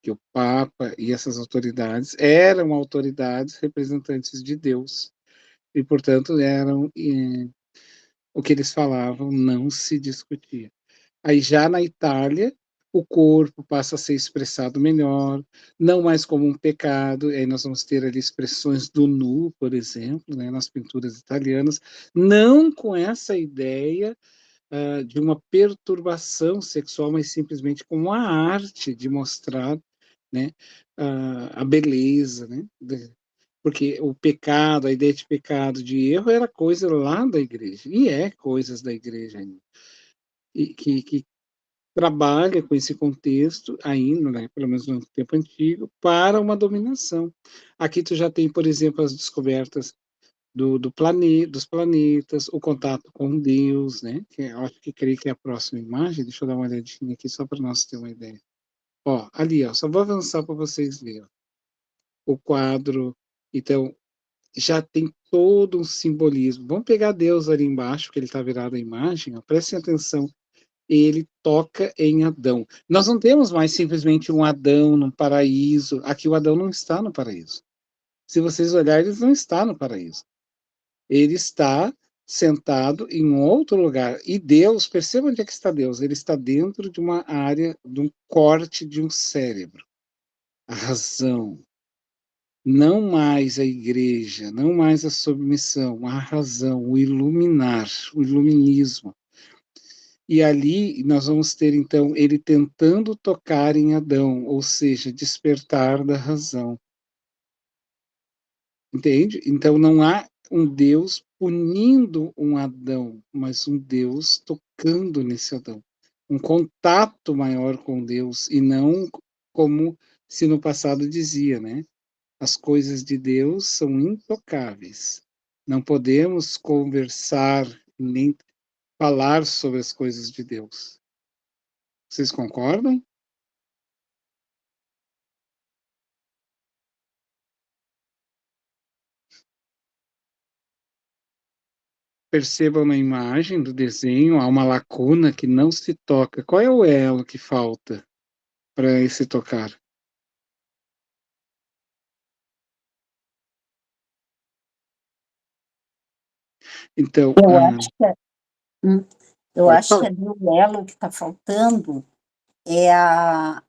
Que o Papa e essas autoridades eram autoridades representantes de Deus, e, portanto, eram o que eles falavam não se discutia. Aí já na Itália, o corpo passa a ser expressado melhor, não mais como um pecado, aí nós vamos ter ali expressões do nu, por exemplo, né, nas pinturas italianas, não com essa ideia de uma perturbação sexual, mas simplesmente como a arte de mostrar, né, a beleza, né, porque o pecado, a ideia de pecado, de erro, era coisa lá da igreja, e é coisas da igreja ainda, e que trabalha com esse contexto ainda, né, pelo menos no tempo antigo, para uma dominação. Aqui tu já tem, por exemplo, as descobertas dos planetas, o contato com Deus, né, que eu acho que creio que é a próxima imagem, deixa eu dar uma olhadinha aqui só para nós ter uma ideia. Ó, ali, ó, só vou avançar para vocês verem. O quadro, então, já tem todo um simbolismo. Vamos pegar Deus ali embaixo, que ele está virado a imagem, ó, prestem atenção. Ele toca em Adão. Nós não temos mais simplesmente um Adão no paraíso. Aqui o Adão não está no paraíso. Se vocês olharem, ele não está no paraíso. Ele está sentado em um outro lugar. E Deus, perceba onde é que está Deus. Ele está dentro de uma área, de um corte de um cérebro. A razão. Não mais a igreja, não mais a submissão, a razão, o iluminar, o iluminismo. E ali nós vamos ter, então, ele tentando tocar em Adão, ou seja, despertar da razão. Entende? Então não há um Deus punindo um Adão, mas um Deus tocando nesse Adão. Um contato maior com Deus, e não como se no passado dizia, né? As coisas de Deus são intocáveis. Não podemos conversar nem falar sobre as coisas de Deus. Vocês concordam? Percebam na imagem do desenho, há uma lacuna que não se toca. Qual é o elo que falta para esse tocar? Então, Eu acho que pode ali o elo que está faltando é a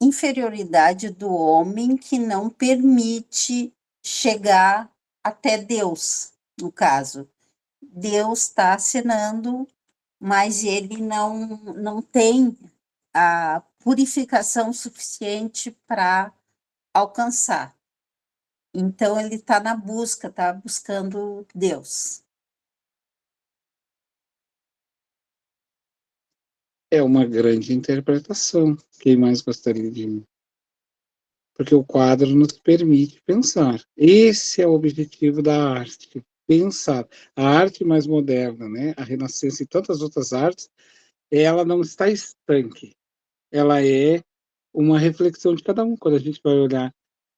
inferioridade do homem que não permite chegar até Deus, no caso. Deus está acenando, mas ele não tem a purificação suficiente para alcançar. Então, ele está na busca, está buscando Deus. É uma grande interpretação. Quem mais gostaria de... Porque o quadro nos permite pensar. Esse é o objetivo da arte, pensar. A arte mais moderna, né? A Renascença e tantas outras artes, ela não está estanque. Ela é uma reflexão de cada um. Quando a gente vai olhar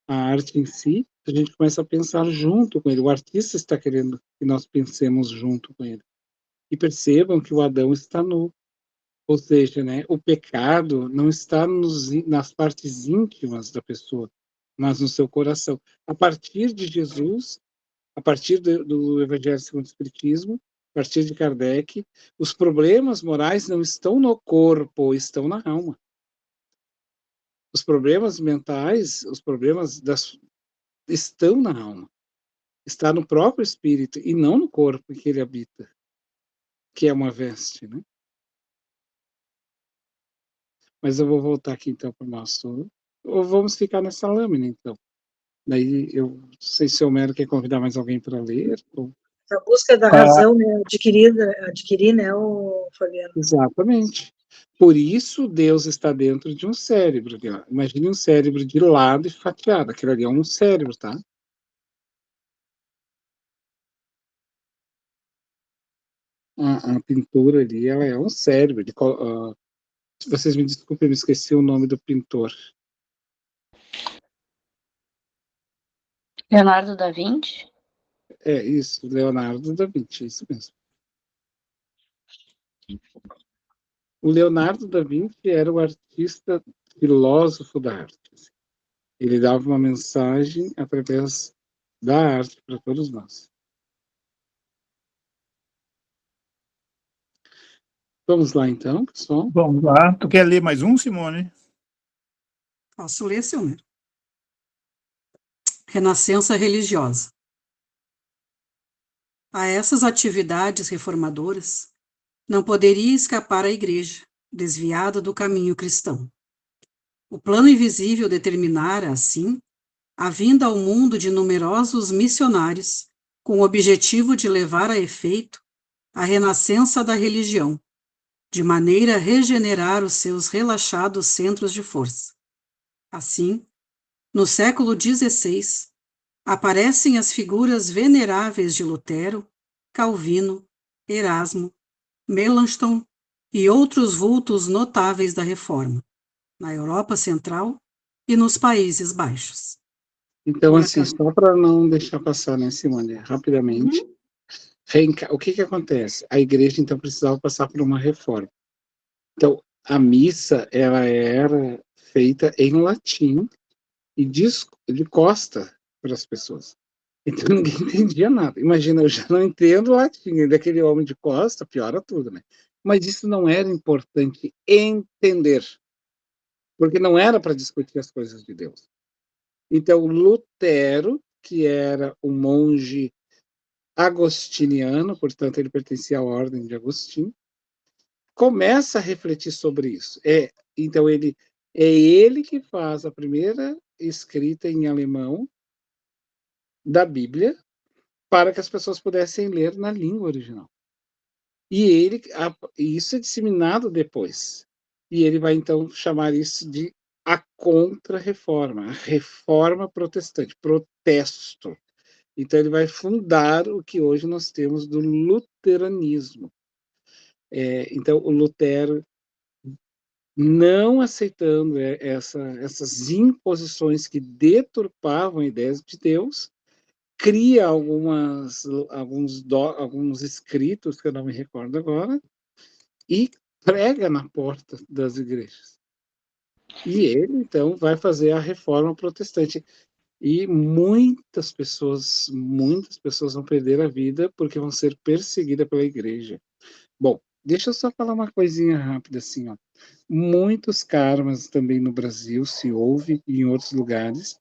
a arte em si, a gente começa a pensar junto com ele. O artista está querendo que nós pensemos junto com ele. E percebam que o Adão está nu. Ou seja, né, o pecado não está nas partes íntimas da pessoa, mas no seu coração. A partir de Jesus, a partir do Evangelho segundo o Espiritismo, a partir de Kardec, os problemas morais não estão no corpo, estão na alma. Os problemas mentais, os problemas estão na alma. Está no próprio espírito e não no corpo em que ele habita, que é uma veste, né? Mas eu vou voltar aqui, então, para o nosso... Ou vamos ficar nessa lâmina, então. Daí, eu não sei se o Homero quer convidar mais alguém para ler. Ou... A busca da razão, né, adquirir, né, o Fabiano. Exatamente. Por isso, Deus está dentro de um cérebro. Imagine um cérebro de lado e fatiado. Aquilo ali é um cérebro, tá? A pintura ali, ela é um cérebro. Vocês me desculpem, eu me esqueci o nome do pintor. Leonardo da Vinci? É isso, Leonardo da Vinci, isso mesmo. O Leonardo da Vinci era o artista filósofo da arte. Ele dava uma mensagem através da arte para todos nós. Vamos lá, então, pessoal. Vamos lá. Tu quer ler mais um, Simone? Posso ler, Silmir? Renascença religiosa. A essas atividades reformadoras, não poderia escapar a Igreja, desviada do caminho cristão. O plano invisível determinara, assim, a vinda ao mundo de numerosos missionários, com o objetivo de levar a efeito a renascença da religião, de maneira a regenerar os seus relaxados centros de força. Assim, no século XVI, aparecem as figuras veneráveis de Lutero, Calvino, Erasmo, Melanchthon e outros vultos notáveis da Reforma, na Europa Central e nos Países Baixos. Então, assim, só para não deixar passar, né, Simone, rapidamente, o que acontece? A Igreja, então, precisava passar por uma reforma. Então, a missa, ela era feita em latim e de costa para as pessoas. Então, ninguém entendia nada. Imagina, eu já não entendo latim, daquele homem de costa, piora tudo, né? Mas isso não era importante entender, porque não era para discutir as coisas de Deus. Então, Lutero, que era um monge agostiniano, portanto, ele pertencia à ordem de Agostinho, começa a refletir sobre isso. Então, é ele que faz a primeira escrita em alemão da Bíblia para que as pessoas pudessem ler na língua original. E isso é disseminado depois. E ele vai, então, chamar isso de a contra-reforma, a reforma protestante, protesto. Então, ele vai fundar o que hoje nós temos do luteranismo. Então, o Lutero, não aceitando essas imposições que deturpavam ideias de Deus, cria alguns escritos, que eu não me recordo agora, e prega na porta das igrejas. E ele, então, vai fazer a reforma protestante. E muitas pessoas vão perder a vida porque vão ser perseguidas pela igreja. Bom, deixa eu só falar uma coisinha rápida assim, ó. muitos karmas também no Brasil, se ouve, e em outros lugares,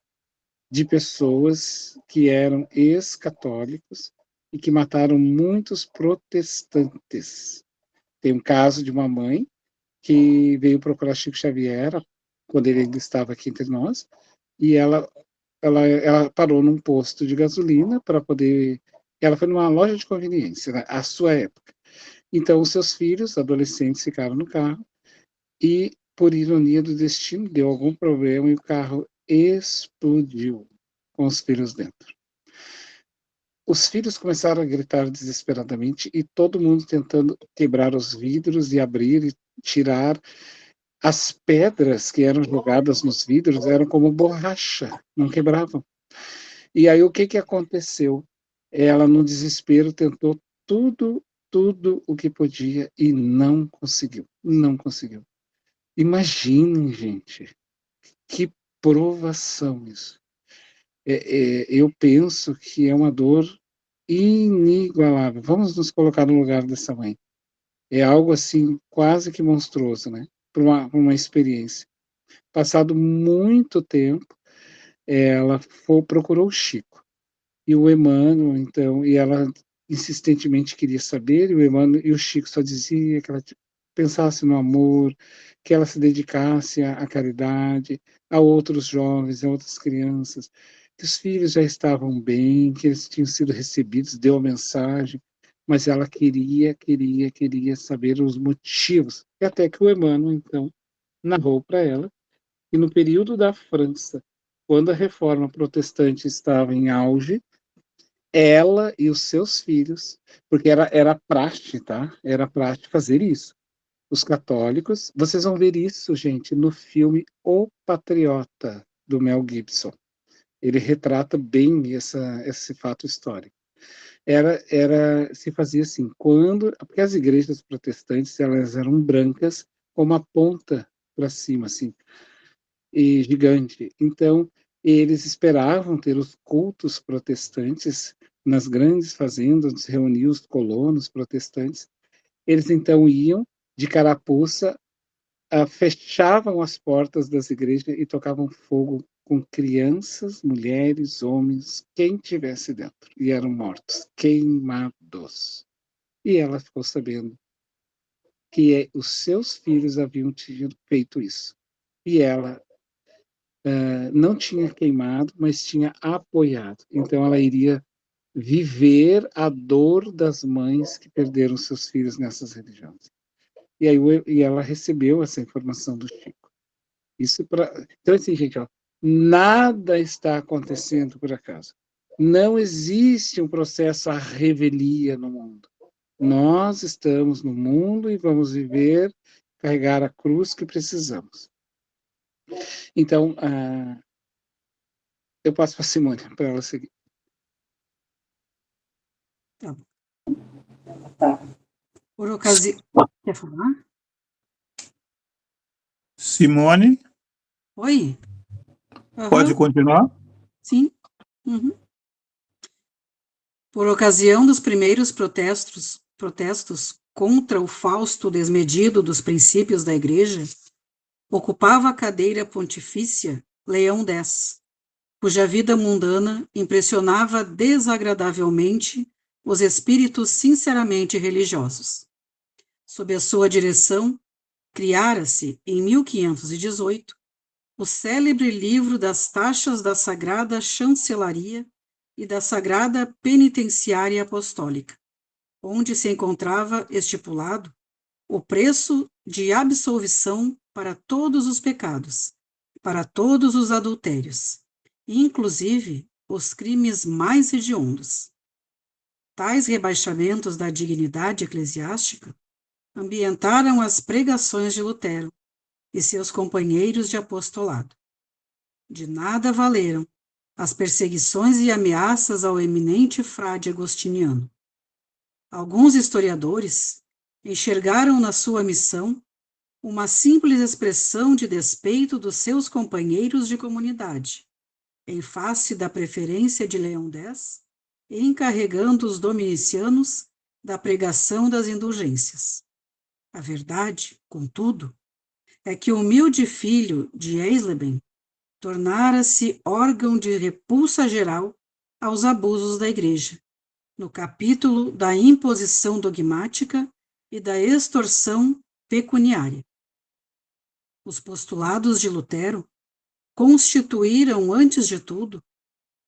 de pessoas que eram ex-católicos e que mataram muitos protestantes. Tem um caso de uma mãe que veio procurar Chico Xavier quando ele ainda estava aqui entre nós, e ela parou num posto de gasolina para poder... Ela foi numa loja de conveniência, né, à sua época. Então, os seus filhos, adolescentes, ficaram no carro e, por ironia do destino, deu algum problema e o carro explodiu com os filhos dentro. Os filhos começaram a gritar desesperadamente e todo mundo tentando quebrar os vidros e abrir e tirar. As pedras que eram jogadas nos vidros eram como borracha, não quebravam. E aí o que aconteceu? Ela, no desespero, tentou tudo o que podia e não conseguiu. Não conseguiu. Imaginem, gente, que provação isso. Eu penso que é uma dor inigualável. Vamos nos colocar no lugar dessa mãe. É algo assim quase que monstruoso, né? Para uma experiência. Passado muito tempo, ela procurou o Chico. E o Emmanuel, então, e ela insistentemente queria saber, e o Emmanuel e o Chico só dizia que ela pensasse no amor, que ela se dedicasse à caridade, a outros jovens, a outras crianças, que os filhos já estavam bem, que eles tinham sido recebidos, deu a mensagem, mas ela queria saber os motivos. E até que o Emmanuel, então, narrou para ela que no período da França, quando a reforma protestante estava em auge, ela e os seus filhos, porque era praxe, tá? Era praxe fazer isso. Os católicos, vocês vão ver isso, gente, no filme O Patriota, do Mel Gibson. Ele retrata bem esse fato histórico. Se fazia assim, porque as igrejas protestantes, elas eram brancas com uma ponta para cima, assim, e gigante. Então, eles esperavam ter os cultos protestantes nas grandes fazendas, onde se reuniam os colonos protestantes. Eles, então, iam de carapuça, fechavam as portas das igrejas e tocavam fogo com crianças, mulheres, homens, quem tivesse dentro. E eram mortos, queimados. E ela ficou sabendo que os seus filhos haviam feito isso. E ela não tinha queimado, mas tinha apoiado. Então ela iria viver a dor das mães que perderam seus filhos nessas religiões. E ela recebeu essa informação do Chico. Então, assim, gente, ó, nada está acontecendo por acaso. Não existe um processo à revelia no mundo. Nós estamos no mundo e vamos viver, carregar a cruz que precisamos. Então, eu passo para a Simone, para ela seguir. Tá. Por ocasião... Quer falar? Simone? Oi? Pode continuar? Sim. Por ocasião dos primeiros protestos contra o fausto desmedido dos princípios da Igreja, ocupava a cadeira pontifícia Leão X, cuja vida mundana impressionava desagradavelmente os espíritos sinceramente religiosos. Sob a sua direção, criara-se, em 1518, o célebre livro das taxas da Sagrada Chancelaria e da Sagrada Penitenciária Apostólica, onde se encontrava estipulado o preço de absolvição para todos os pecados, para todos os adultérios, inclusive os crimes mais hediondos. Tais rebaixamentos da dignidade eclesiástica ambientaram as pregações de Lutero e seus companheiros de apostolado. De nada valeram as perseguições e ameaças ao eminente frade agostiniano. Alguns historiadores enxergaram na sua missão uma simples expressão de despeito dos seus companheiros de comunidade, em face da preferência de Leão X, encarregando os dominicianos da pregação das indulgências. A verdade, contudo, é que o humilde filho de Eisleben tornara-se órgão de repulsa geral aos abusos da Igreja, no capítulo da imposição dogmática e da extorsão pecuniária. Os postulados de Lutero constituíram, antes de tudo,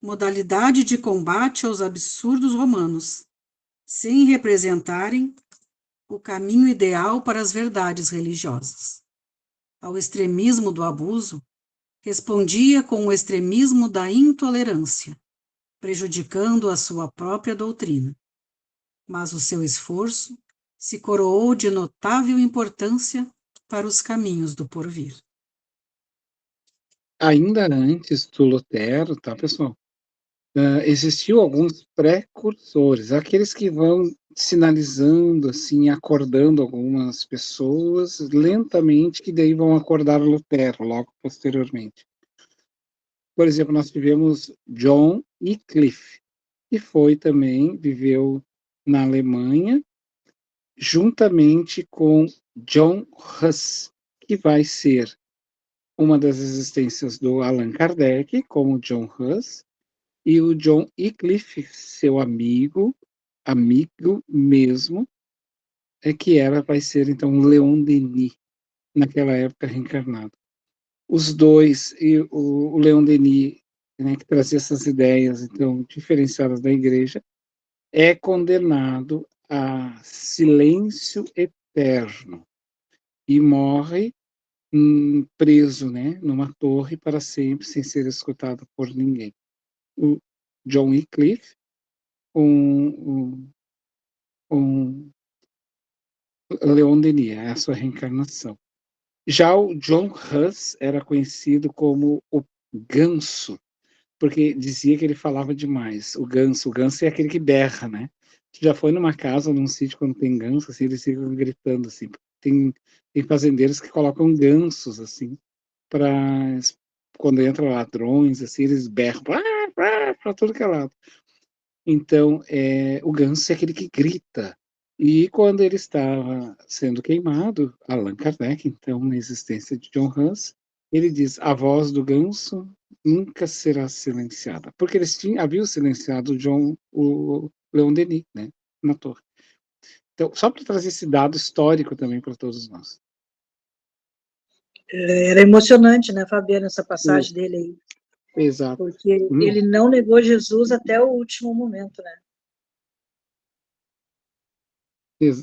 modalidade de combate aos absurdos romanos, sem representarem o caminho ideal para as verdades religiosas. Ao extremismo do abuso, respondia com o extremismo da intolerância, prejudicando a sua própria doutrina. Mas o seu esforço se coroou de notável importância para os caminhos do porvir. Ainda antes do Lutero, tá, pessoal? Existiu alguns precursores, aqueles que vão sinalizando, assim, acordando algumas pessoas lentamente, que daí vão acordar Lutero logo posteriormente. Por exemplo, nós tivemos John Wycliffe, que viveu na Alemanha, juntamente com John Hus, que vai ser uma das existências do Allan Kardec, como John Hus, e o John Wycliffe, seu amigo mesmo, vai ser então Leon Denis, naquela época reencarnado. Os dois, e o Leon Denis, né, que trazia essas ideias então diferenciadas da Igreja, é condenado a silêncio eterno e morre preso, né, numa torre para sempre, sem ser escutado por ninguém. O John Wycliffe, Leon Denis, é a sua reencarnação. Já o John Hus era conhecido como o Ganso, porque dizia que ele falava demais. O ganso é aquele que berra, né? Tu já foi numa casa, num sítio, quando tem ganso, assim, eles ficam gritando, assim. Tem fazendeiros que colocam gansos, assim, para quando entram ladrões, assim, eles berram para todo que é lado. Então, o ganso é aquele que grita. E quando ele estava sendo queimado, Allan Kardec, então, na existência de John Hus, ele diz: a voz do ganso nunca será silenciada. Porque eles haviam silenciado o Leon Denis, né, na torre. Então, só para trazer esse dado histórico também para todos nós. Era emocionante, né, Fabiana, essa passagem dele aí. Exato. Porque ele não negou Jesus até o último momento, né?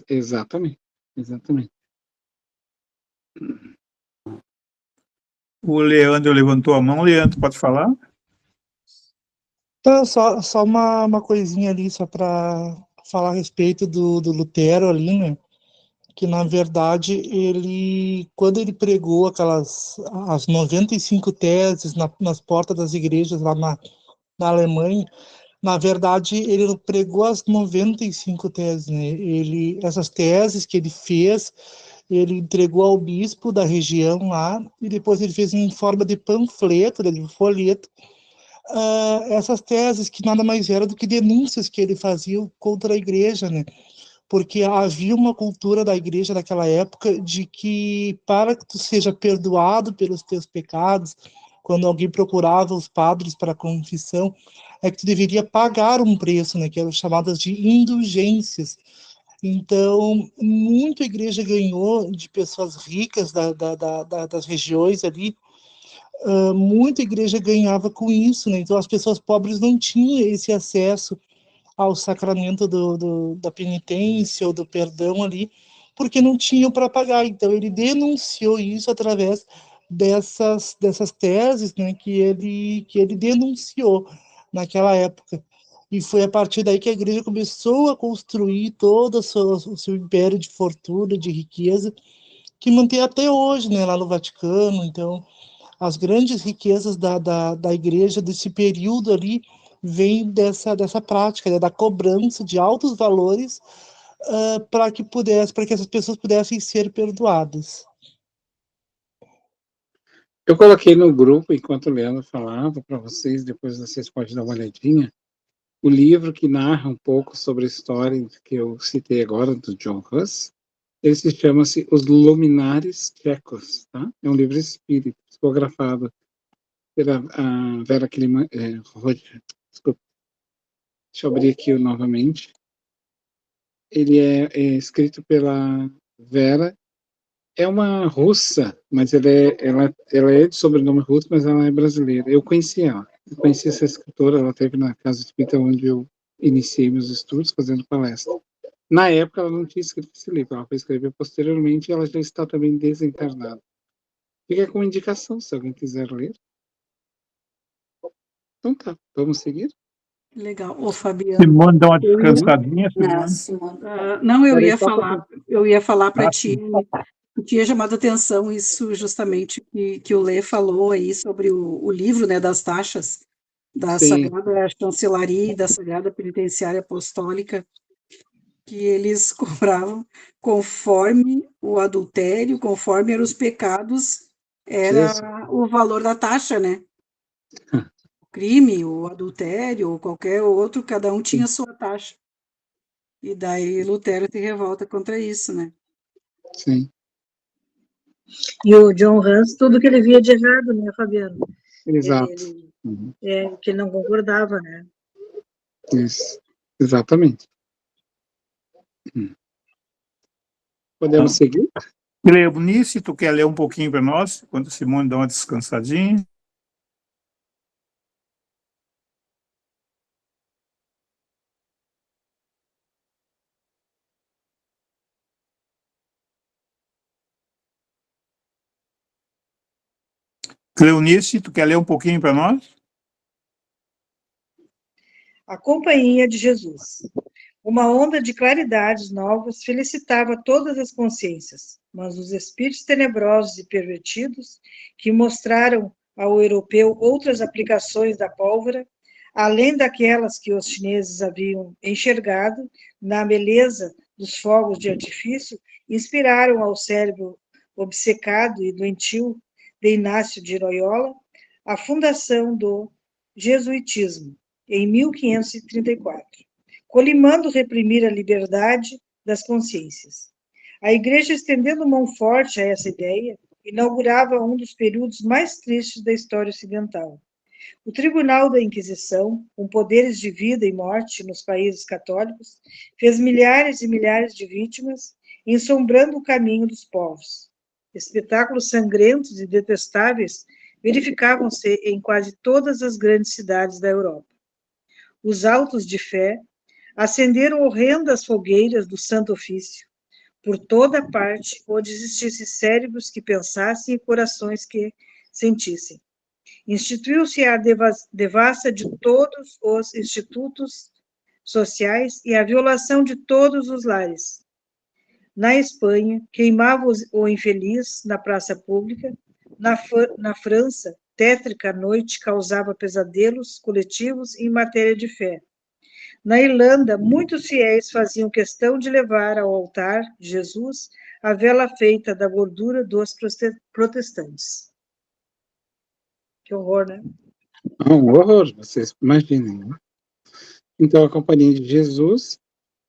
Exatamente. O Leandro levantou a mão. Leandro, pode falar? Então, só uma coisinha ali, só para falar a respeito do Lutero ali, né? Que, na verdade, quando ele pregou as 95 teses nas portas das igrejas lá na Alemanha, na verdade, ele não pregou as 95 teses, né? Essas teses que ele fez, ele entregou ao bispo da região lá, e depois ele fez em forma de panfleto, de folheto, essas teses que nada mais eram do que denúncias que ele fazia contra a igreja, né? Porque havia uma cultura da igreja naquela época de que, para que tu seja perdoado pelos teus pecados, quando alguém procurava os padres para a confissão, é que tu deveria pagar um preço, né, que eram chamadas de indulgências. Então, muita igreja ganhou de pessoas ricas das regiões ali, muita igreja ganhava com isso, né? Então as pessoas pobres não tinham esse acesso ao sacramento da penitência ou do perdão ali, porque não tinham para pagar. Então ele denunciou isso através dessas teses, né, que ele denunciou naquela época. E foi a partir daí que a igreja começou a construir todo o seu império de fortuna, de riqueza, que mantém até hoje, né, lá no Vaticano. Então, as grandes riquezas da igreja desse período ali vêm dessa prática, né, da cobrança de altos valores para que essas pessoas pudessem ser perdoadas. Eu coloquei no grupo, enquanto o Leandro falava, para vocês, depois vocês podem dar uma olhadinha, o livro que narra um pouco sobre a história que eu citei agora, do John Hus. Ele se chama-se Os Luminares Tchecos, tá? É um livro espírita, psicografado pela a Vera Kliman, desculpa, deixa eu abrir aqui novamente. Ele é escrito pela Vera, é uma russa, mas ela é de sobrenome russo, mas ela é brasileira. Eu conheci ela, essa escritora, ela esteve na Casa Espírita onde eu iniciei meus estudos, fazendo palestra. Na época, ela não tinha escrito esse livro, ela foi escrever posteriormente e ela já está também desencarnada. Fica com indicação, se alguém quiser ler. Então tá, vamos seguir? Legal. Ô, Fabiano. Simone, dá uma descansadinha, Simone. Não, eu Peraí, ia só um falar para sim. ti, tinha chamado a atenção isso justamente que o Lê falou aí sobre o livro, né, das taxas da Sim. Sagrada Chancelaria e da Sagrada Penitenciária Apostólica, que eles cobravam conforme o adultério, conforme eram os pecados, era Jesus. o valor da taxa, né? O crime, o adultério, ou qualquer outro, cada um tinha a sua taxa. E daí Lutero se revolta contra isso, né? Sim. E o John Hus, tudo que ele via de errado, né, Fabiano? Exato. Que ele não concordava, né? Isso. Exatamente. Podemos seguir? Cleonice, tu quer ler um pouquinho para nós, enquanto a Simone dá uma descansadinha? Cleonice, tu quer ler um pouquinho para nós? A Companhia de Jesus. Uma onda de claridades novas felicitava todas as consciências, mas os espíritos tenebrosos e pervertidos, que mostraram ao europeu outras aplicações da pólvora, além daquelas que os chineses haviam enxergado na beleza dos fogos de artifício, inspiraram ao cérebro obcecado e doentio de Inácio de Loyola a fundação do jesuitismo, em 1534. Colimando reprimir a liberdade das consciências. A Igreja, estendendo mão forte a essa ideia, inaugurava um dos períodos mais tristes da história ocidental. O Tribunal da Inquisição, com poderes de vida e morte nos países católicos, fez milhares e milhares de vítimas, ensombrando o caminho dos povos. Espetáculos sangrentos e detestáveis verificavam-se em quase todas as grandes cidades da Europa. Os autos de fé acenderam horrendas fogueiras do Santo Ofício, por toda parte, onde existissem cérebros que pensassem e corações que sentissem. Instituiu-se a devassa de todos os institutos sociais e a violação de todos os lares. Na Espanha, queimava o infeliz na praça pública. Na França, tétrica noite causava pesadelos coletivos em matéria de fé. Na Irlanda, muitos fiéis faziam questão de levar ao altar de Jesus a vela feita da gordura dos protestantes. Que horror, né? Um horror, vocês imaginem, né? Então, a Companhia de Jesus,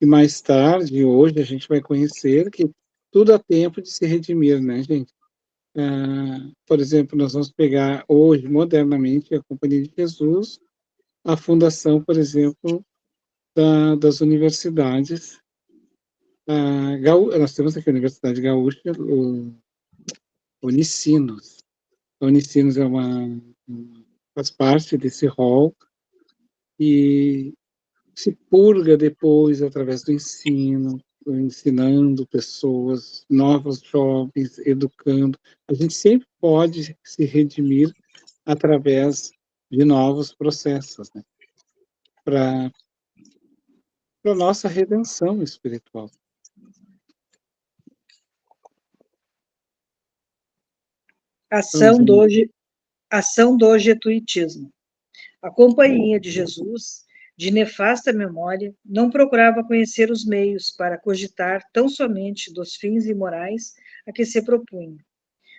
e mais tarde, hoje, a gente vai conhecer que tudo há tempo de se redimir, né, gente? Por exemplo, nós vamos pegar hoje, modernamente, a Companhia de Jesus, a fundação, por exemplo, das universidades. Nós temos aqui a Universidade Gaúcha, Unicinos. A Unicinos faz parte desse rol e se purga depois através do ensino, ensinando pessoas, novos jovens, educando. A gente sempre pode se redimir através de novos processos, né? Para a nossa redenção espiritual. Ação do jesuitismo. A Companhia de Jesus, de nefasta memória, não procurava conhecer os meios para cogitar tão somente dos fins imorais a que se propunha.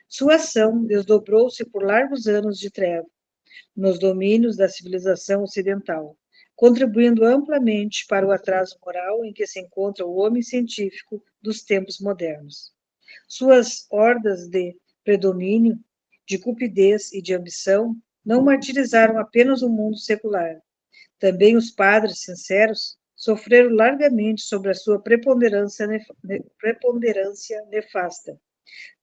Sua ação desdobrou-se por largos anos de treva, nos domínios da civilização ocidental, contribuindo amplamente para o atraso moral em que se encontra o homem científico dos tempos modernos. Suas hordas de predomínio, de cupidez e de ambição não martirizaram apenas o mundo secular. Também os padres sinceros sofreram largamente sobre a sua preponderância nefasta.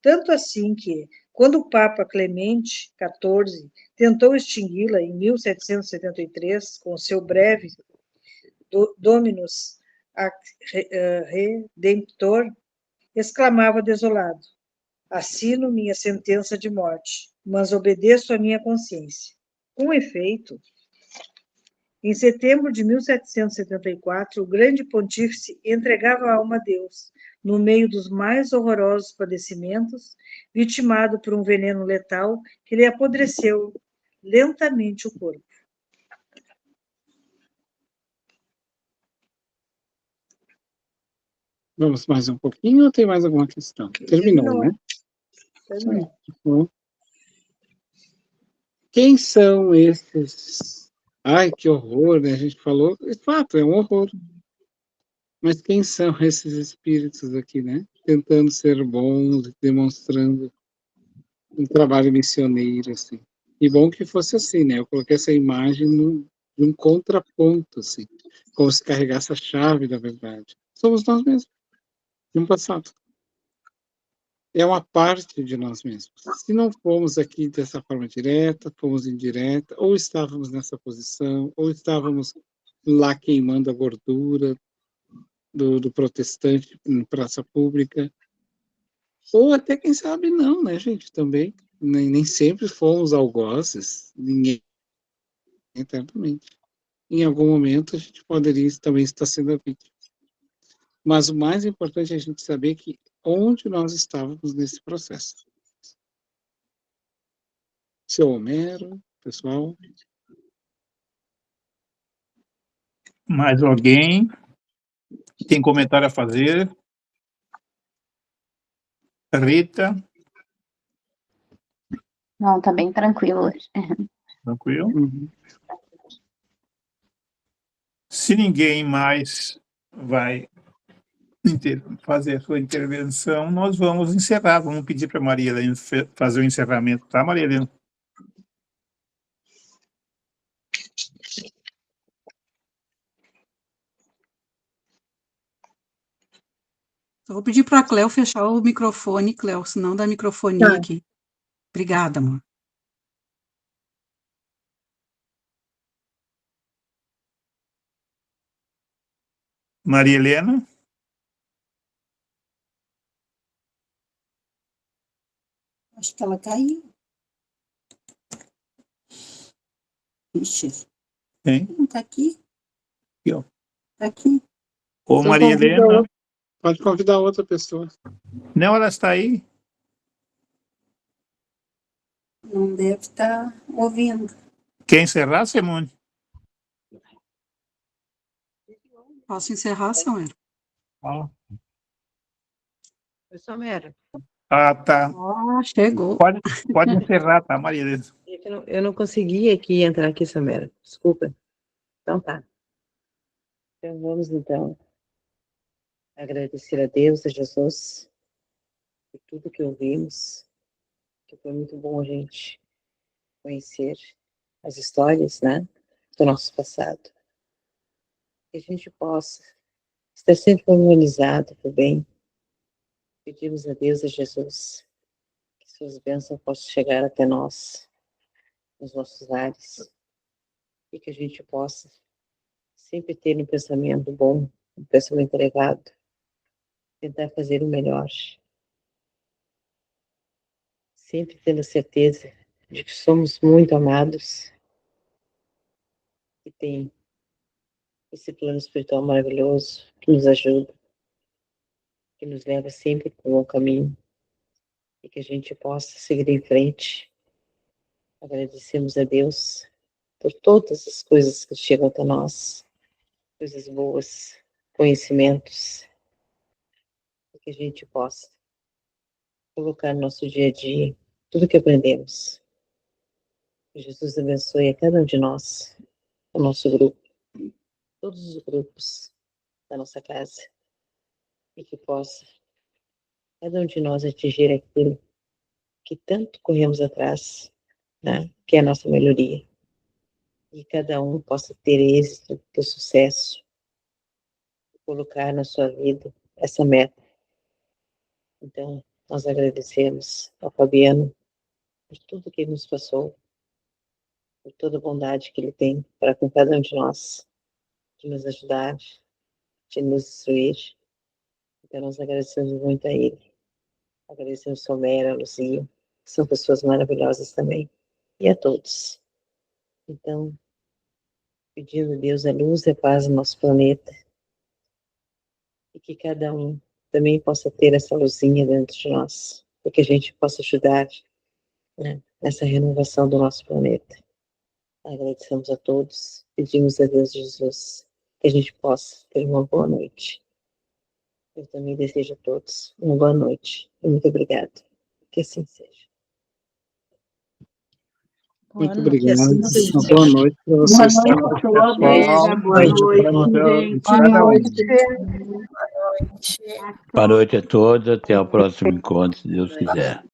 Tanto assim que, quando o Papa Clemente XIV tentou extingui-la em 1773, com seu breve Dominus Redemptor, exclamava desolado: assino minha sentença de morte, mas obedeço à minha consciência. Com efeito, em setembro de 1774, o grande pontífice entregava a alma a Deus, no meio dos mais horrorosos padecimentos, vitimado por um veneno letal que lhe apodreceu lentamente o corpo. Vamos mais um pouquinho ou tem mais alguma questão? Terminou, né? Terminou. Quem são esses? Ai, que horror, né? A gente falou, de fato, é um horror. Mas quem são esses espíritos aqui, né? Tentando ser bons, demonstrando um trabalho missioneiro, assim. E bom que fosse assim, né? Eu coloquei essa imagem de um contraponto, assim, como se carregasse a chave da verdade. Somos nós mesmos, de um passado. É uma parte de nós mesmos. Se não fomos aqui dessa forma direta, fomos indireta, ou estávamos nessa posição, ou estávamos lá queimando a gordura do protestante em praça pública, ou até, quem sabe, não, né, gente, também. Nem sempre fomos algozes, ninguém eternamente. Em algum momento, a gente poderia também estar sendo a vítima. Mas o mais importante é a gente saber que onde nós estávamos nesse processo. Seu Homero, pessoal. Mais alguém? Tem comentário a fazer? Rita? Não, tá bem tranquilo hoje. Tranquilo? Uhum. Se ninguém mais vai fazer a sua intervenção, nós vamos encerrar. Vamos pedir para a Maria Helena fazer o encerramento, tá, Maria Helena? Vou pedir para a Cléo fechar o microfone, Cléo, senão dá microfonia aqui. Obrigada, amor. Maria Helena? Acho que ela caiu. Ixi. Tem? Não tá aqui? Aqui, ó. Tá aqui. Ô, Então, Maria Helena. Pode convidar outra pessoa. Não, ela está aí. Não deve estar ouvindo. Quer encerrar, Simone? Posso encerrar, Samuel? Samara. Ah, tá. Ah, chegou. Pode encerrar, tá, Maria Helena? Eu não consegui entrar aqui, Samara. Desculpa. Então tá. Então vamos, agradecer a Deus, a Jesus, por tudo que ouvimos, que foi muito bom a gente conhecer as histórias, né, do nosso passado. Que a gente possa estar sempre harmonizado por bem. Pedimos a Deus, a Jesus, que suas bênçãos possam chegar até nós, nos nossos lares, e que a gente possa sempre ter um pensamento bom, um pensamento elevado, tentar fazer o melhor, sempre tendo a certeza de que somos muito amados, que tem esse plano espiritual maravilhoso que nos ajuda, que nos leva sempre para o bom caminho, e que a gente possa seguir em frente. Agradecemos a Deus por todas as coisas que chegam até nós, coisas boas, conhecimentos, e que a gente possa colocar no nosso dia a dia tudo que aprendemos. Que Jesus abençoe a cada um de nós, o nosso grupo, todos os grupos da nossa casa, e que possa cada um de nós atingir aquilo que tanto corremos atrás, né, que é a nossa melhoria. E cada um possa ter êxito, ter sucesso, colocar na sua vida essa meta. Então, nós agradecemos ao Fabiano por tudo que ele nos passou, por toda a bondade que ele tem para com cada um de nós, de nos ajudar, de nos instruir. Então, nós agradecemos muito a ele. Agradecemos a Mera, a Luzia, que são pessoas maravilhosas também, e a todos. Então, pedindo a Deus a luz e a paz no nosso planeta, e que cada um também possa ter essa luzinha dentro de nós, para que a gente possa ajudar, né, nessa renovação do nosso planeta. Agradecemos a todos, pedimos a Deus Jesus que a gente possa ter uma boa noite. Eu também desejo a todos uma boa noite e muito obrigada. Que assim seja. Muito obrigado. Uma boa noite para vocês. Boa noite, boa noite. Boa noite a todos. Até o próximo encontro, se Deus quiser.